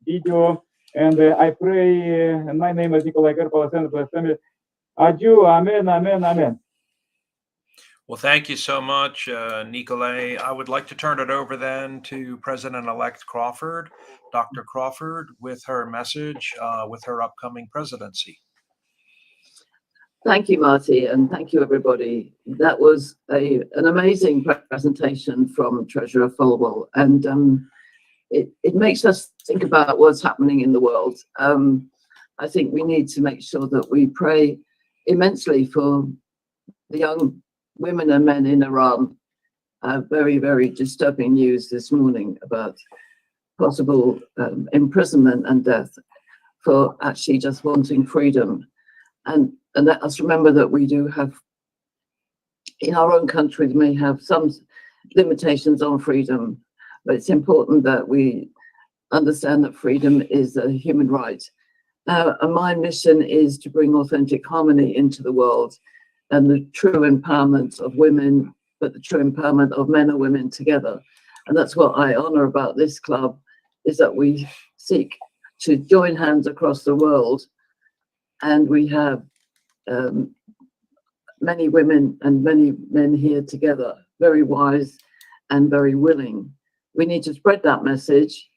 video. And I pray, and my name is Nikolai Karpov, Adieu, amen, amen, amen. Well, thank you so much, Nikolai. I would like to turn it over then to President-elect Crawford, Dr. Crawford, with her message with her upcoming presidency. Thank you, Marty, and thank you, everybody. That was an amazing presentation from Treasurer Folwell, and it makes us think about what's happening in the world. I think we need to make sure that we pray immensely for the young women and men in Iran. Very, very disturbing news this morning about possible imprisonment and death for actually just wanting freedom. And let us remember that we do have, in our own country, we may have some limitations on freedom, but it's important that we understand that freedom is a human right. And my mission is to bring authentic harmony into the world and the true empowerment of women, but the true empowerment of men and women together. And that's what I honor about this club, is that we seek to join hands across the world, and we have many women and many men here together, very wise and very willing. We need to spread that message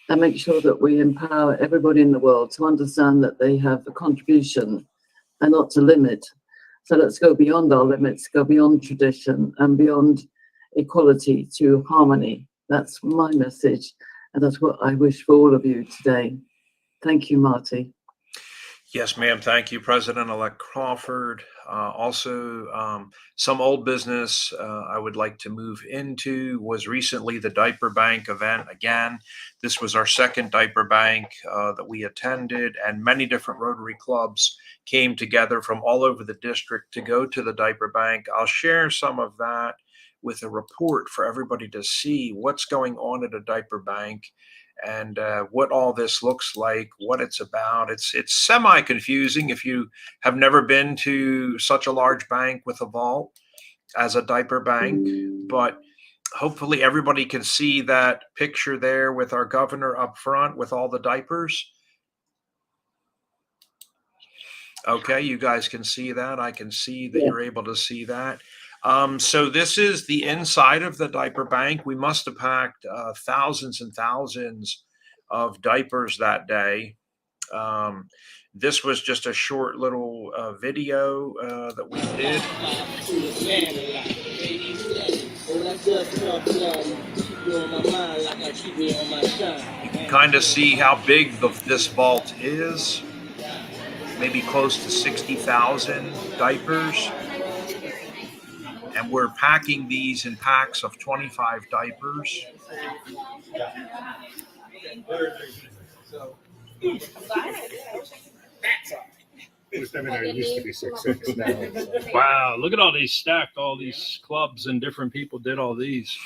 and make sure that we empower everybody in the world to understand that they have a contribution and not to limit. So let's go beyond our limits, go beyond tradition and beyond equality to harmony. That's my message, and that's what I wish for all of you today. Thank you, Marty. Yes, ma'am. Thank you, President-elect Crawford. Also, some old business I would like to move into was recently the Diaper Bank event. Again, this was our second Diaper Bank that we attended, and many different Rotary clubs came together from all over the district to go to the Diaper Bank. I'll share some of that with a report for everybody to see what's going on at a Diaper Bank and what all this looks like, what it's about. It's semi-confusing if you have never been to such a large bank with a vault as a Diaper Bank, but hopefully everybody can see that picture there with our governor up front with all the diapers. Okay, you guys can see that. I can see that you're able to see that. So this is the inside of the Diaper Bank. We must have packed thousands and thousands of diapers that day. This was just a short little video that we did. You can kind of see how big this vault is. Maybe close to 60,000 diapers. And we're packing these in packs of 25 diapers. Wow, look at all these stacked, all these clubs and different people did all these.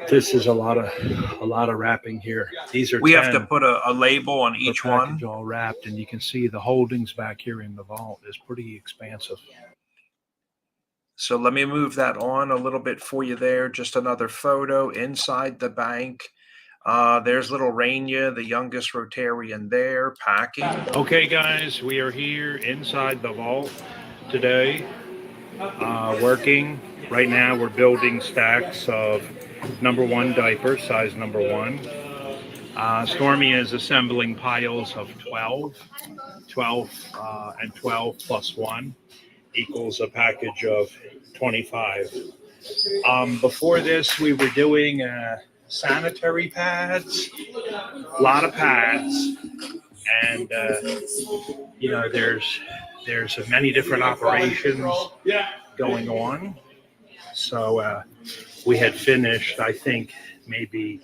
This is a lot of wrapping here. These are we have to put a label on each one. All wrapped, and you can see the holdings back here in the vault is pretty expansive. So let me move that on a little bit for you there. Just another photo inside the bank. There's little Raina, the youngest Rotarian there, packing. Okay, guys, we are here inside the vault today, working. Right now, we're building stacks of #1 diapers, size #1. Stormy is assembling piles of 12, and 12 plus 1 equals a package of 25. Before this, we were doing sanitary pads, a lot of pads, and there's many different operations going on. So we had finished, I think, maybe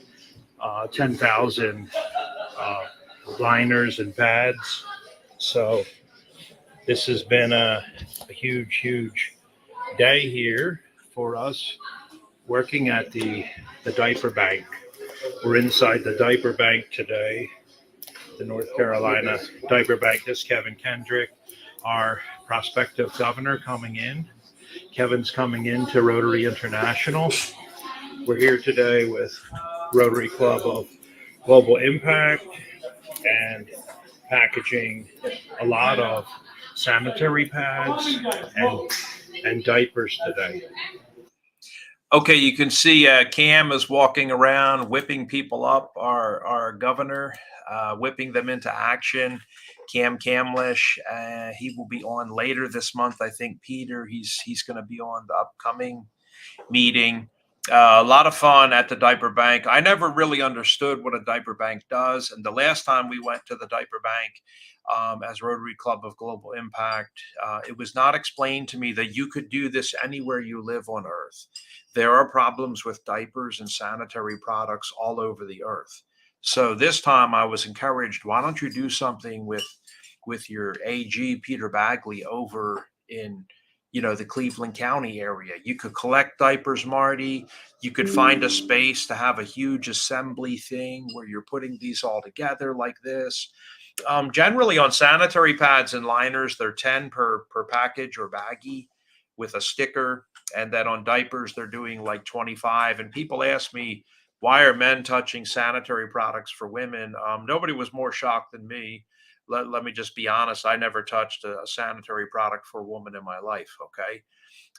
10,000 liners and pads. So this has been a huge day here for us working at the diaper bank. We're inside the diaper bank today, the North Carolina diaper bank. This is Kevin Kendrick, our prospective governor, coming in. Kevin's coming into Rotary International. We're here today with Rotary Club of Global Impact and packaging a lot of sanitary pads and diapers today. Okay, you can see Cam is walking around, whipping people up, our governor, whipping them into action. Cam Camlish, he will be on later this month. I think Peter, he's going to be on the upcoming meeting. A lot of fun at the diaper bank. I never really understood what a diaper bank does. And the last time we went to the diaper bank as Rotary Club of Global Impact, it was not explained to me that you could do this anywhere you live on Earth. There are problems with diapers and sanitary products all over the earth. So this time I was encouraged, why don't you do something with your AG, Peter Bagley, over in the Cleveland County area. You could collect diapers, Marty. You could find a space to have a huge assembly thing where you're putting these all together like this. Generally on sanitary pads and liners, they're 10 per package or baggie with a sticker. And then on diapers, they're doing like 25. And people ask me, why are men touching sanitary products for women? Nobody was more shocked than me. Let me just be honest. I never touched a sanitary product for a woman in my life. Okay.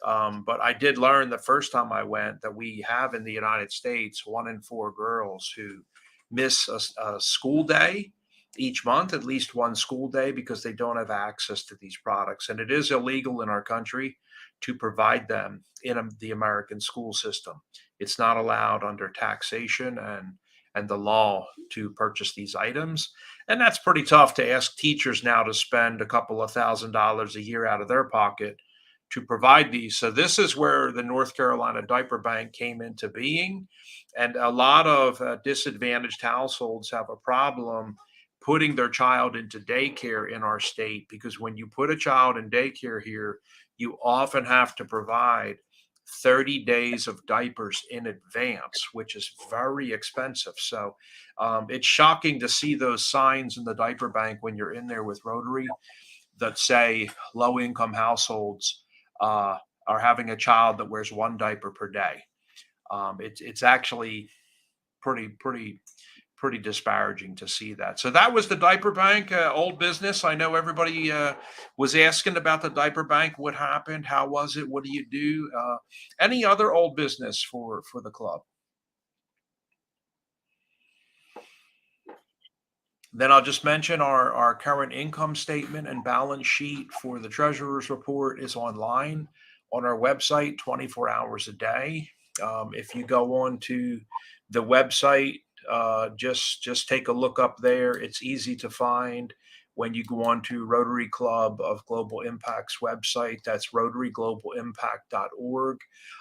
But I did learn the first time I went that we have in the United States 1 in 4 girls who miss a school day each month, at least one school day, because they don't have access to these products. And it is illegal in our country to provide them in the American school system. It's not allowed under taxation and the law to purchase these items. And that's pretty tough to ask teachers now to spend a couple of $1,000s a year out of their pocket to provide these. So this is where the North Carolina Diaper Bank came into being. And a lot of disadvantaged households have a problem putting their child into daycare in our state, because when you put a child in daycare here, you often have to provide 30 days of diapers in advance, which is very expensive. So it's shocking to see those signs in the diaper bank when you're in there with Rotary that say low-income households are having a child that wears 1 diaper per day. It's actually pretty disparaging to see that. So that was the diaper bank, old business. I know everybody was asking about the diaper bank. What happened? How was it? What do you do? Any other old business for the club? Then I'll just mention our current income statement and balance sheet for the treasurer's report is online on our website 24 hours a day. If you go on to the website, just take a look up there. It's easy to find when you go on to Rotary Club of Global Impact's website. That's rotaryglobalimpact.org.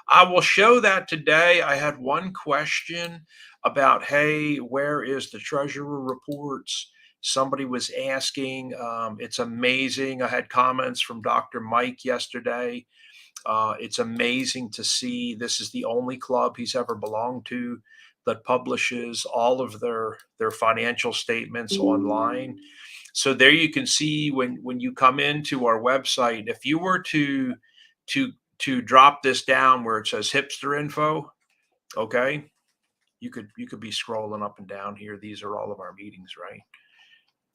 I will show that today. I had one question about, hey, where is the treasurer reports? Somebody was asking. It's amazing. I had comments from Dr. Mike yesterday. It's amazing to see. This is the only club he's ever belonged to that publishes all of their financial statements online. So there you can see when you come into our website, if you were to drop this down where it says hipster info, okay, You could be scrolling up and down here. These are all of our meetings, right?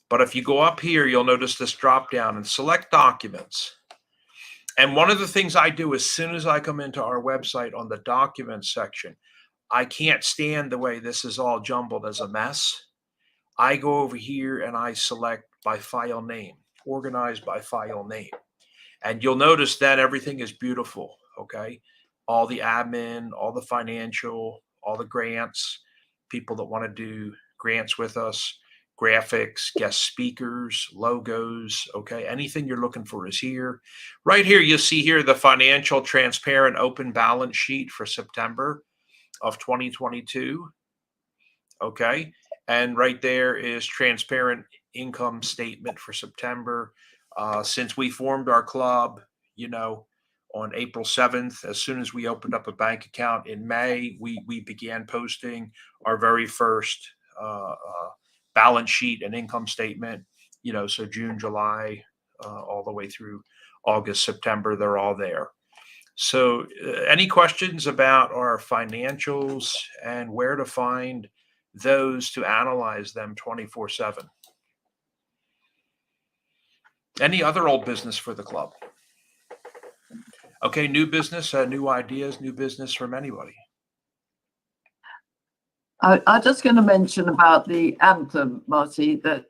But if you go up here, you'll notice this drop down and select documents. And one of the things I do as soon as I come into our website on the documents section, I can't stand the way this is all jumbled as a mess. I go over here and I select by file name, organized by file name. And you'll notice that everything is beautiful, okay? All the admin, all the financial, all the grants, people that want to do grants with us, graphics, guest speakers, logos, okay? Anything you're looking for is here. Right here, you'll see here the financial transparent open balance sheet for September of 2022, okay? And right there is transparent income statement for September. Since we formed our club, you know, on April 7th, as soon as we opened up a bank account in May, we began posting our very first balance sheet and income statement, you know, so June, July, all the way through August, September, they're all there. So any questions about our financials and where to find those to analyze them 24/7? Any other old business for the club? Okay, new business, new ideas, new business from anybody. I'm just going to mention about the anthem, Marty, that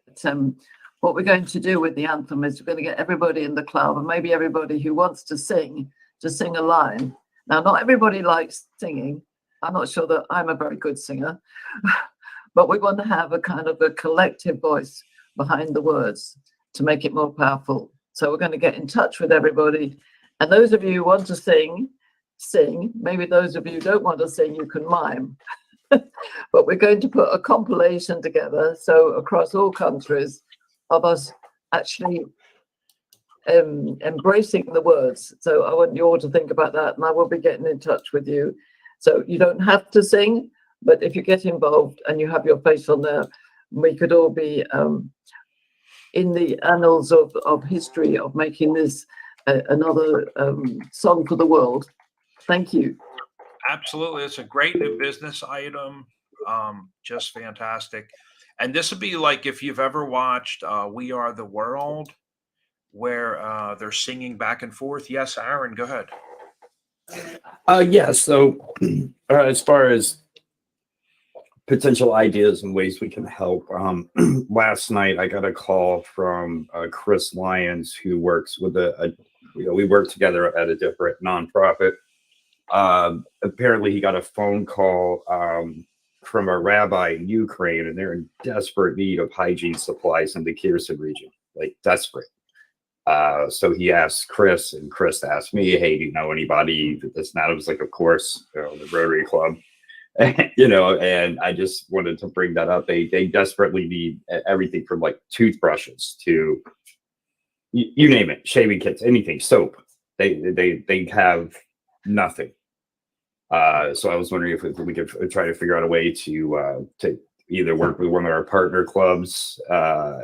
what we're going to do with the anthem is we're going to get everybody in the club, and maybe everybody who wants to sing a line. Now, not everybody likes singing. I'm not sure that I'm a very good singer, but we want to have a kind of a collective voice behind the words to make it more powerful. So we're going to get in touch with everybody. And those of you who want to sing. Maybe those of you who don't want to sing, you can mime. But we're going to put a compilation together, so across all countries, of us actually embracing the words. So I want you all to think about that, and I will be getting in touch with you. So you don't have to sing, but if you get involved and you have your face on there, we could all be in the annals of history of making this another song for the world. Thank you. Absolutely. It's a great new business item. Just fantastic. And this would be like if you've ever watched We Are the World, where they're singing back and forth. Yes, Aaron, go ahead. Yeah, so as far as potential ideas and ways we can help, last night I got a call from Chris Lyons, who works with we work together at a different nonprofit. Apparently he got a phone call from a rabbi in Ukraine, and they're in desperate need of hygiene supplies in the Kherson region, like desperate. So he asked Chris, and Chris asked me, "Hey, do you know anybody that's not?" It was like, of course, the Rotary Club, and I just wanted to bring that up. They desperately need everything from like toothbrushes to you name it, shaving kits, anything, soap. They have nothing. So I was wondering if we could try to figure out a way to either work with one of our partner clubs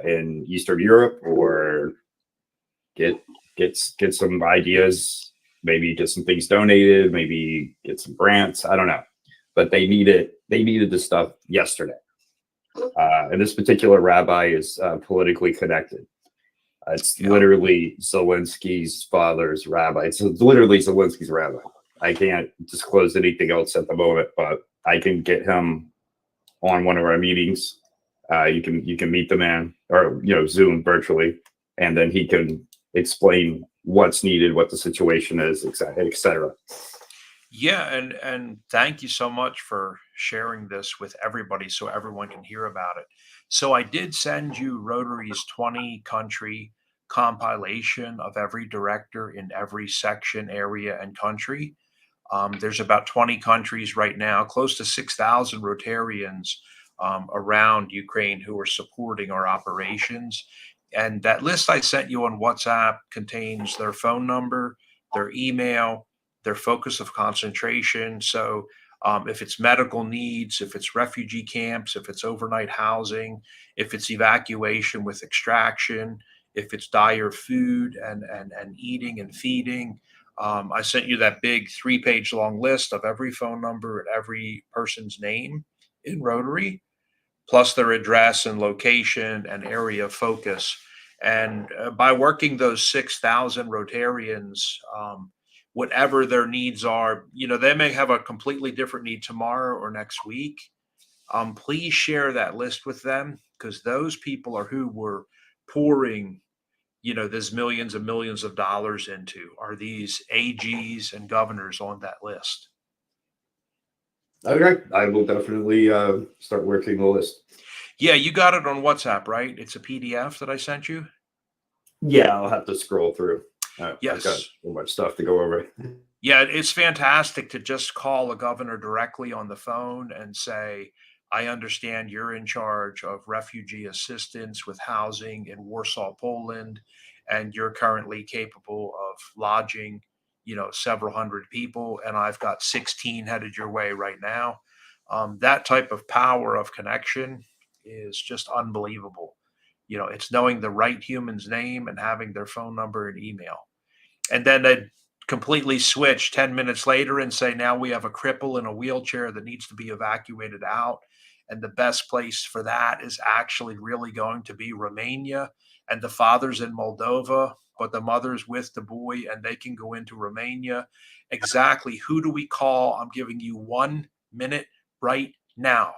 in Eastern Europe, or get some ideas, maybe get some things donated, maybe get some grants. I don't know, but they needed this stuff yesterday. And this particular rabbi is politically connected. It's literally Zelensky's father's rabbi. It's literally Zelensky's rabbi. I can't disclose anything else at the moment, but I can get him on one of our meetings. You can meet the man, or Zoom virtually, and then he can explain what's needed, what the situation is, etc. Yeah, and thank you so much for sharing this with everybody so everyone can hear about it. So I did send you Rotary's 20-country compilation of every director in every section, area, and country. There's about 20 countries right now, close to 6,000 Rotarians around Ukraine who are supporting our operations. And that list I sent you on WhatsApp contains their phone number, their email, their focus of concentration. So if it's medical needs, if it's refugee camps, if it's overnight housing, if it's evacuation with extraction, if it's dire food and eating and feeding, I sent you that big 3-page long list of every phone number and every person's name. in Rotary, plus their address and location and area of focus. And by working those 6,000 Rotarians, whatever their needs are, they may have a completely different need tomorrow or next week. Please share that list with them, because those people are who we're pouring, there's millions and millions of dollars into, are these AGs and governors on that list. Okay, I will definitely start working the list. Yeah, you got it on WhatsApp, right? It's a PDF that I sent you. Yeah, I'll have to scroll through. Yes. I've got so much stuff to go over. Yeah, it's fantastic to just call a governor directly on the phone and say, I understand you're in charge of refugee assistance with housing in Warsaw, Poland, and you're currently capable of lodging, several hundred people, and I've got 16 headed your way right now. That type of power of connection is just unbelievable. It's knowing the right human's name and having their phone number and email. And then they'd completely switch 10 minutes later and say, now we have a cripple in a wheelchair that needs to be evacuated out. And the best place for that is actually really going to be Romania. And the father's in Moldova, but the mother's with the boy, and they can go into Romania. Exactly. Who do we call? I'm giving you 1 minute right now.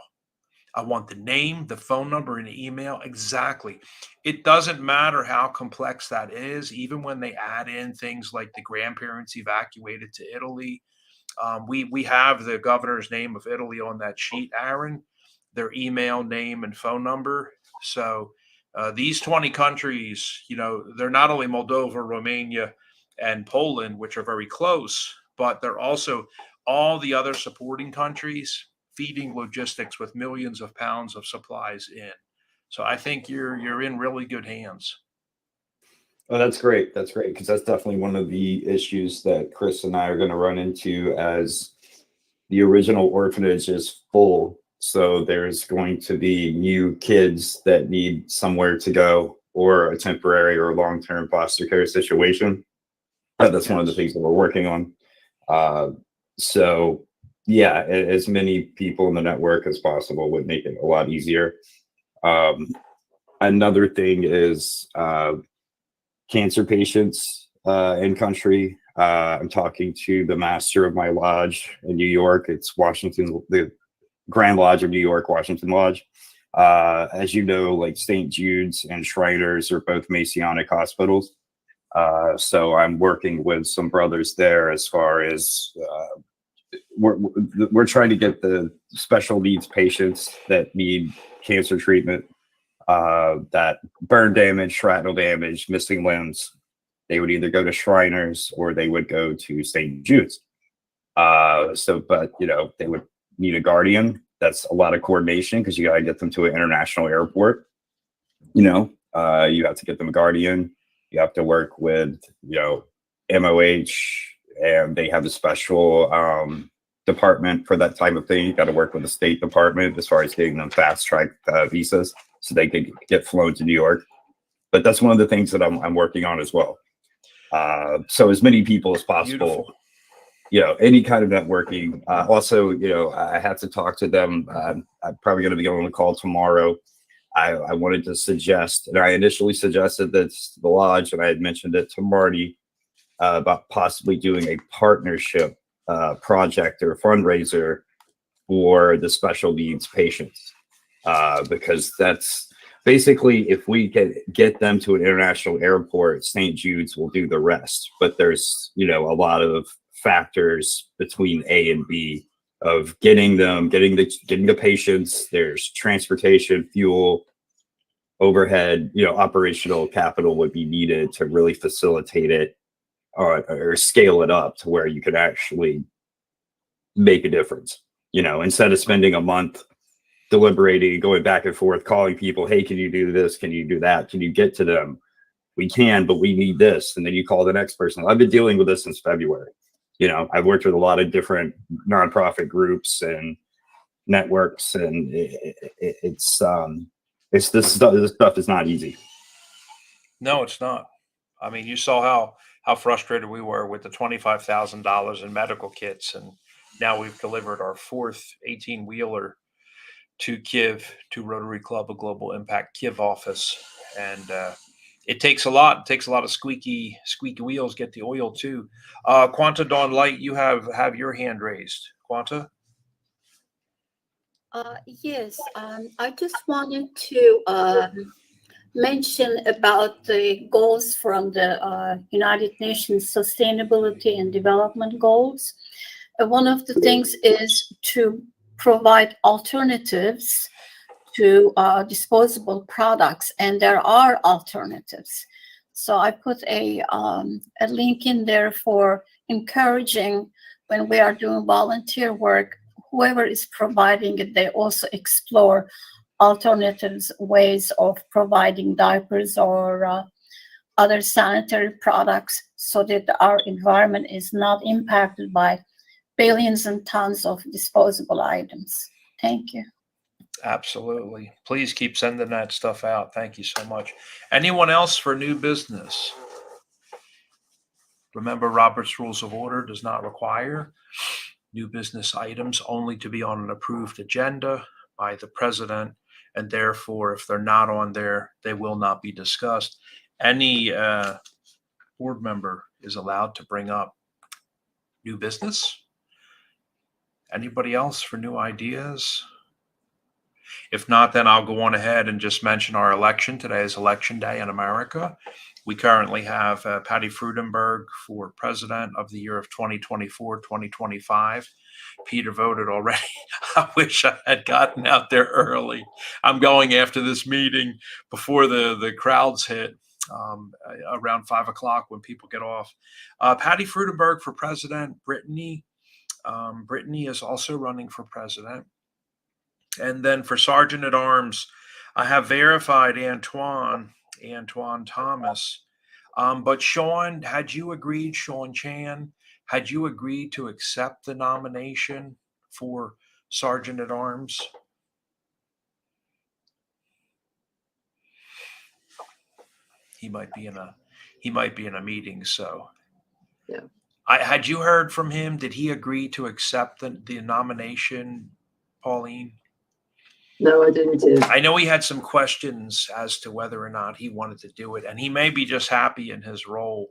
I want the name, the phone number, and the email. Exactly. It doesn't matter how complex that is, even when they add in things like the grandparents evacuated to Italy. We have the governor's name of Italy on that sheet, Aaron, their email, name, and phone number. So these 20 countries, they're not only Moldova, Romania, and Poland, which are very close, but they're also all the other supporting countries feeding logistics with millions of pounds of supplies in. So I think you're in really good hands. Oh, that's great. That's great, because that's definitely one of the issues that Chris and I are going to run into, as the original orphanage is full. So there's going to be new kids that need somewhere to go, or a temporary or long-term foster care situation. That's one of the things that we're working on. So yeah, as many people in the network as possible would make it a lot easier. Another thing is cancer patients in country. I'm talking to the master of my lodge in New York. It's Washington, the Grand Lodge of New York, Washington Lodge. As you know, like St. Jude's and Shriners are both Masonic hospitals. So I'm working with some brothers there as far as we're trying to get the special needs patients that need cancer treatment, that burn damage, shrapnel damage, missing limbs. They would either go to Shriners or they would go to St. Jude's. But they would need a guardian. That's a lot of coordination, because you got to get them to an international airport. You have to get them a guardian. You have to work with, MOH, and they have a special department for that type of thing. You got to work with the State Department as far as getting them fast track visas so they could get flown to New York. But that's one of the things that I'm working on as well. So as many people as possible. Beautiful. Any kind of networking. Also, I have to talk to them. I'm probably going to be on the call tomorrow. I wanted to suggest, and I initially suggested this to the lodge, and I had mentioned it to Marty, about possibly doing a partnership project or fundraiser for the special needs patients. Because that's basically, if we get them to an international airport, St. Jude's will do the rest. But there's, a lot of factors between A and B of getting the patients. There's transportation, fuel, overhead, operational capital would be needed to really facilitate it, or scale it up to where you could actually make a difference. Instead of spending a month deliberating, going back and forth, calling people, hey, can you do this? Can you do that? Can you get to them? We can, but we need this. And then you call the next person. I've been dealing with this since February. I've worked with a lot of different nonprofit groups and networks, and this stuff is not easy. No, it's not. I mean, you saw how frustrated we were with the $25,000 in medical kits, and now we've delivered our fourth 18-wheeler to give to Rotary Club a Global Impact Give office. And it takes a lot. It takes a lot of squeaky wheels, get the oil too. Quanta Dawn Light, you have your hand raised. Quanta? Yes, I just wanted to mention about the goals from the United Nations Sustainability and Development Goals. One of the things is to provide alternatives to disposable products, and there are alternatives. So I put a link in there for encouraging when we are doing volunteer work, whoever is providing it, they also explore alternatives, ways of providing diapers or other sanitary products so that our environment is not impacted by billions and tons of disposable items. Thank you. Absolutely. Please keep sending that stuff out. Thank you so much. Anyone else for new business? Remember, Robert's Rules of Order does not require new business items only to be on an approved agenda by the president, and therefore, if they're not on there, they will not be discussed. Any board member is allowed to bring up new business. Anybody else for new ideas? If not, then I'll go on ahead and just mention our election. Today is Election Day in America. We currently have Patty Frudenberg for president of the year of 2024-2025. Peter voted already. I wish I had gotten out there early. I'm going after this meeting before the crowds hit around 5 o'clock when people get off. Patty Frudenberg for president. Brittany is also running for president. And then for Sergeant at Arms, I have verified Antoine Thomas. But Sean, had you agreed, Sean Chan, had you agreed to accept the nomination for Sergeant at Arms? He might be in a meeting, so. Yeah. Had you heard from him? Did he agree to accept the nomination, Pauline? No, I didn't hear. I know he had some questions as to whether or not he wanted to do it, and he may be just happy in his role,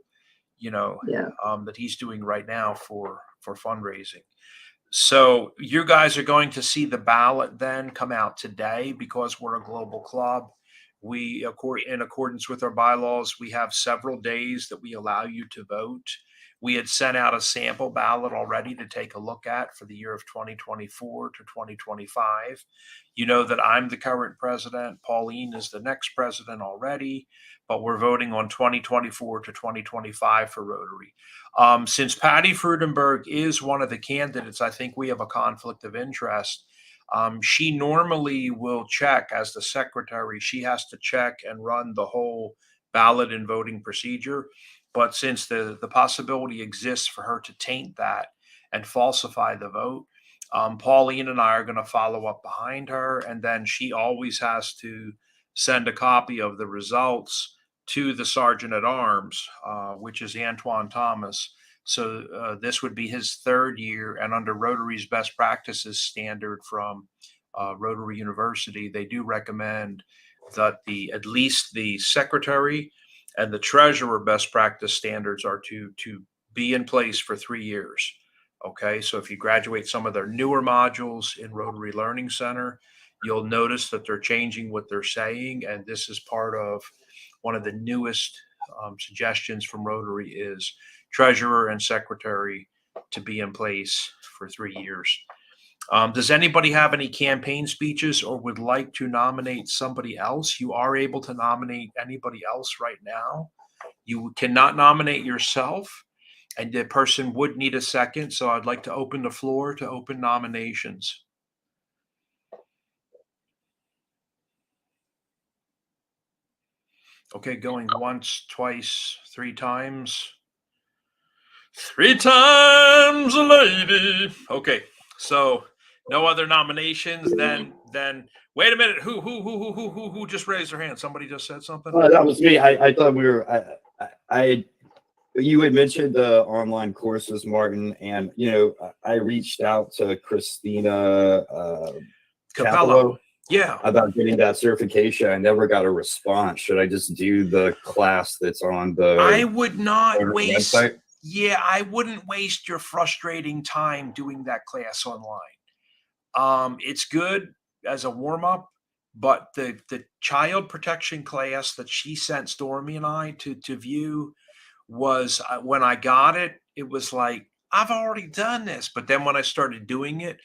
that he's doing right now for fundraising. So you guys are going to see the ballot then come out today because we're a global club. We, in accordance with our bylaws, we have several days that we allow you to vote. We had sent out a sample ballot already to take a look at for the year of 2024 to 2025. You know that I'm the current president. Pauline is the next president already, but we're voting on 2024 to 2025 for Rotary. Since Patty Frudenberg is one of the candidates, I think we have a conflict of interest. She normally will check as the secretary. She has to check and run the whole ballot and voting procedure. But since the possibility exists for her to taint that and falsify the vote, Pauline and I are going to follow up behind her. And then she always has to send a copy of the results to the Sergeant at Arms, which is Antoine Thomas. So this would be his third year. And under Rotary's best practices standard from Rotary University, they do recommend that at least the secretary and the treasurer best practice standards are to be in place for 3 years. Okay, so if you graduate some of their newer modules in Rotary Learning Center, you'll notice that they're changing what they're saying. And this is part of one of the newest suggestions from Rotary is treasurer and secretary to be in place for 3 years. Does anybody have any campaign speeches or would like to nominate somebody else? You are able to nominate anybody else right now. You cannot nominate yourself, and the person would need a second. So I'd like to open the floor to open nominations. Okay, going once, twice, 3 times. 3 times a lady. Okay, so no other nominations. Then wait a minute. Who just raised their hand? Somebody just said something. That was me. I thought we were. You had mentioned the online courses, Martin, and I reached out to Christina Capello. Yeah. about getting that certification. I never got a response. Should I just do the class that's on the I would not Rotary waste. website? Yeah, I wouldn't waste your frustrating time doing that class online. It's good as a warm up, but the child protection class that she sent Stormy and I to view was when I got it, it was like, I've already done this. But then when I started doing it,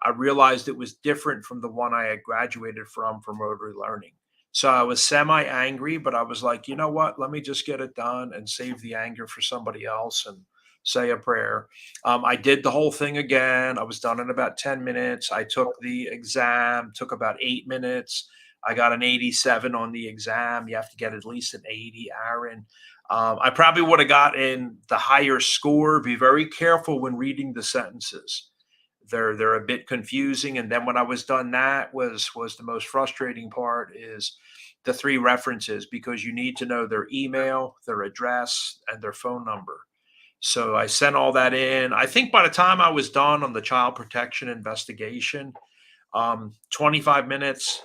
I realized it was different from the one I had graduated from Rotary Learning. So I was semi angry, but I was like, you know what? Let me just get it done and save the anger for somebody else and say a prayer. I did the whole thing again. I was done in about 10 minutes. I took the exam, took about 8 minutes. I got an 87 on the exam. You have to get at least an 80, Aaron. I probably would have gotten the higher score. Be very careful when reading the sentences. They're a bit confusing. And then when I was done, that was the most frustrating part is the 3 references, because you need to know their email, their address, and their phone number. So I sent all that in. I think by the time I was done on the child protection investigation, 25 minutes,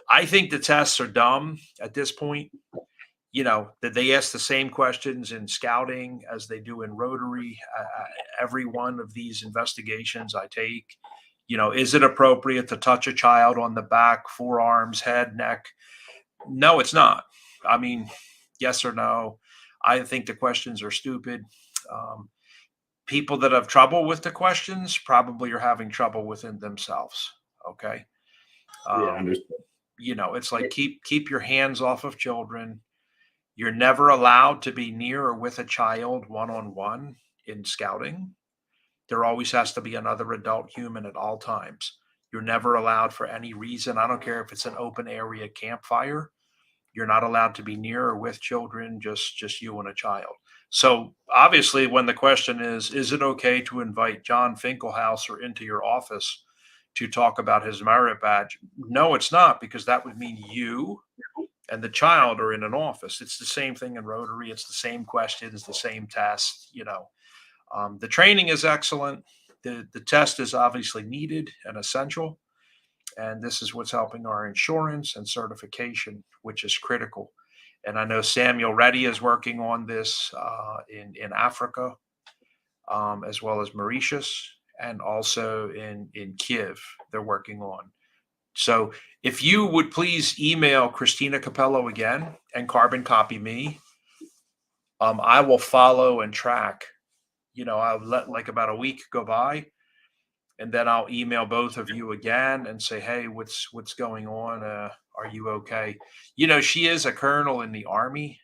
I think the tests are dumb at this point. That they ask the same questions in scouting as they do in Rotary. Every one of these investigations I take, is it appropriate to touch a child on the back, forearms, head, neck? No, it's not. I mean, yes or no. I think the questions are stupid. People that have trouble with the questions probably are having trouble within themselves. Okay. Yeah, understood. It's like keep your hands off of children. You're never allowed to be near or with a child one-on-one in scouting. There always has to be another adult human at all times. You're never allowed for any reason. I don't care if it's an open area campfire. You're not allowed to be near or with children, just you and a child. So obviously when the question is it okay to invite John Finkelhauser into your office to talk about his merit badge? No, it's not, because that would mean you and the child are in an office. It's the same thing in Rotary. It's the same questions, the same test. The training is excellent. The test is obviously needed and essential. And this is what's helping our insurance and certification, which is critical. And I know Samuel Reddy is working on this in Africa, as well as Mauritius, and also in Kiev, they're working on. So if you would please email Christina Capello again and carbon copy me, I will follow and track. I'll let like about a week go by, and then I'll email both of you again and say, hey, what's going on? Are you okay? She is a colonel in the Army.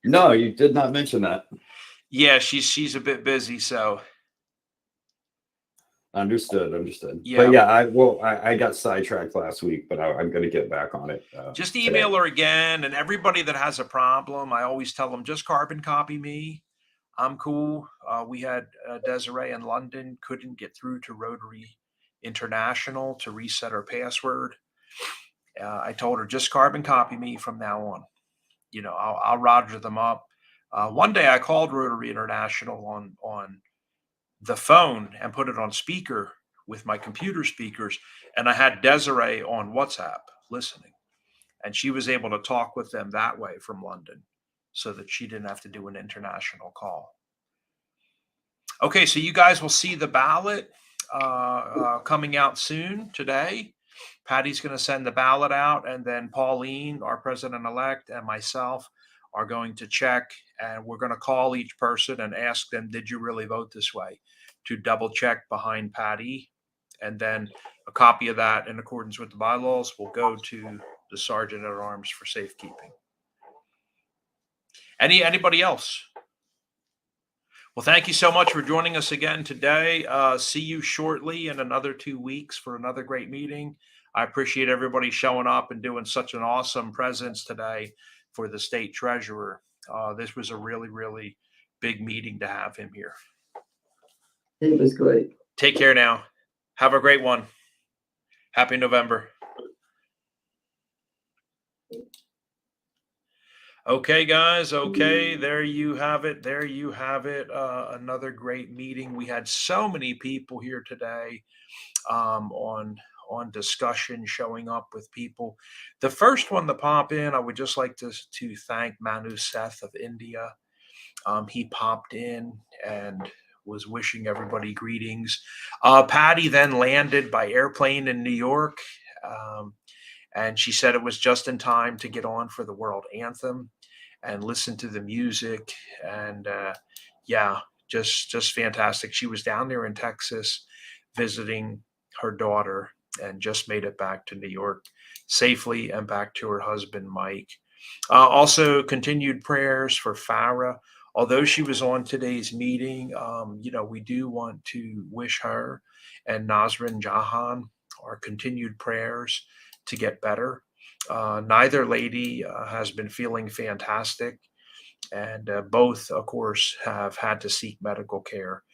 No, you did not mention that. Yeah, she's a bit busy, so. Understood. Yeah. But yeah, I got sidetracked last week, but I'm going to get back on it. Just email her again. And everybody that has a problem, I always tell them, just carbon copy me. I'm cool. We had Desiree in London, couldn't get through to Rotary International to reset her password. I told her, just carbon copy me from now on. I'll roger them up. One day I called Rotary International on the phone and put it on speaker with my computer speakers. And I had Desiree on WhatsApp listening, and she was able to talk with them that way from London so that she didn't have to do an international call. Okay. So you guys will see the ballot coming out soon today. Patty's going to send the ballot out, and then Pauline, our president-elect, and myself are going to check, and we're going to call each person and ask them, did you really vote this way? To double check behind Patty. And then a copy of that, in accordance with the bylaws, will go to the Sergeant at Arms for safekeeping. Anybody else? Well, thank you so much for joining us again today. See you shortly in another 2 weeks for another great meeting. I appreciate everybody showing up and doing such an awesome presence today for the state treasurer. This was a really, really big meeting to have him here. It was great. Take care now. Have a great one. Happy November. Okay, guys. Okay, there you have it. There you have it. Another great meeting. We had so many people here today on discussion, showing up with people. The first one to pop in, I would just like to thank Manu Seth of India. He popped in and was wishing everybody greetings. Patty then landed by airplane in New York. And she said it was just in time to get on for the world anthem and listen to the music. And yeah, just fantastic. She was down there in Texas visiting her daughter and just made it back to New York safely and back to her husband, Mike. Also, continued prayers for Farah. Although she was on today's meeting, we do want to wish her and Nazrin Jahan our continued prayers to get better. Neither lady has been feeling fantastic, and both, of course, have had to seek medical care.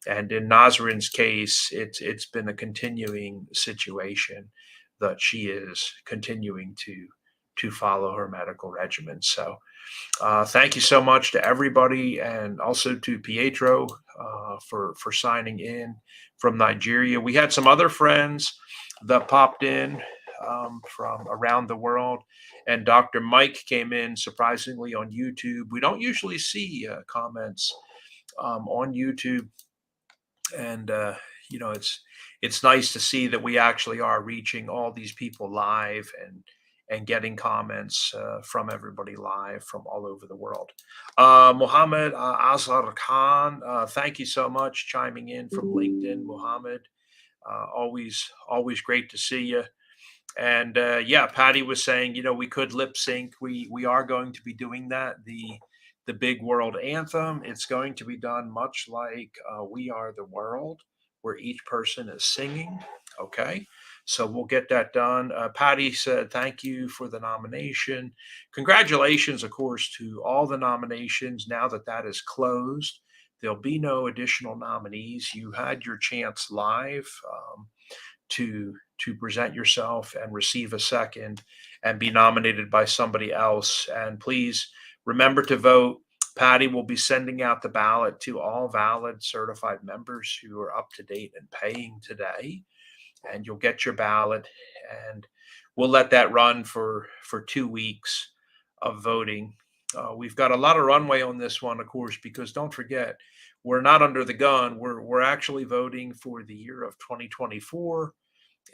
And in Nazrin's case, it's been a continuing situation that she is continuing to follow her medical regimen. So thank you so much to everybody, and also to Pietro for signing in from Nigeria. We had some other friends that popped in from around the world, and Dr. Mike came in surprisingly on YouTube. We don't usually see comments on YouTube, and it's nice to see that we actually are reaching all these people live and getting comments from everybody live from all over the world. Mohammed Azhar Khan, thank you so much chiming in from LinkedIn, Mohammed. Always great to see you. And yeah, Patty was saying, we could lip sync. We are going to be doing that. The big world anthem. It's going to be done much like We Are the World, where each person is singing. Okay. So we'll get that done. Patty said, thank you for the nomination. Congratulations, of course, to all the nominations. Now that is closed, there'll be no additional nominees. You had your chance live to present yourself and receive a second and be nominated by somebody else. And please remember to vote. Patty will be sending out the ballot to all valid certified members who are up to date and paying today. And you'll get your ballot, and we'll let that run for 2 weeks of voting. We've got a lot of runway on this one, of course, because don't forget, we're not under the gun. We're actually voting for the year of 2024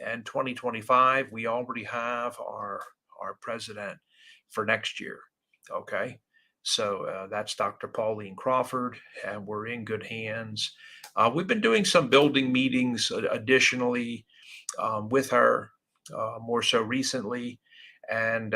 and 2025. We already have our president for next year. Okay. So that's Dr. Pauline Crawford, and we're in good hands. We've been doing some building meetings additionally with her, more so recently. And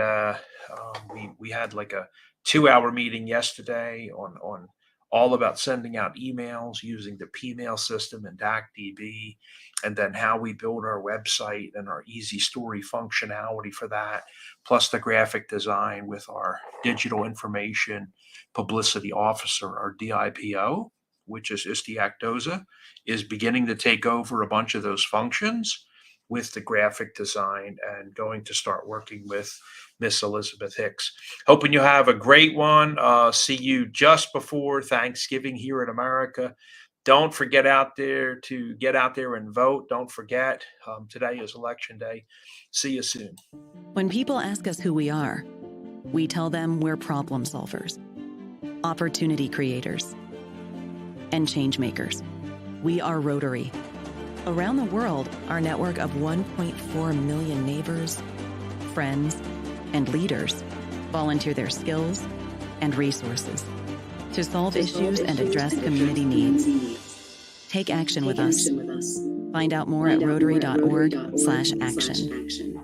we had like a 2-hour meeting yesterday on all about sending out emails using the Pmail system and DACDB, and then how we build our website and our easy story functionality for that, plus the graphic design with our digital information publicity officer, our DIPO, which is Isti Akdoza, is beginning to take over a bunch of those functions with the graphic design and going to start working with Miss Elizabeth Hicks. Hoping you have a great one. See you just before Thanksgiving here in America. Don't forget to get out there and vote. Don't forget, today is election day. See you soon. When people ask us who we are, we tell them we're problem solvers, opportunity creators, and change makers. We are Rotary. Around the world, our network of 1.4 million neighbors, friends, and leaders volunteer their skills and resources to solve issues and address community needs. Take action with us. Find out more at rotary.org/action.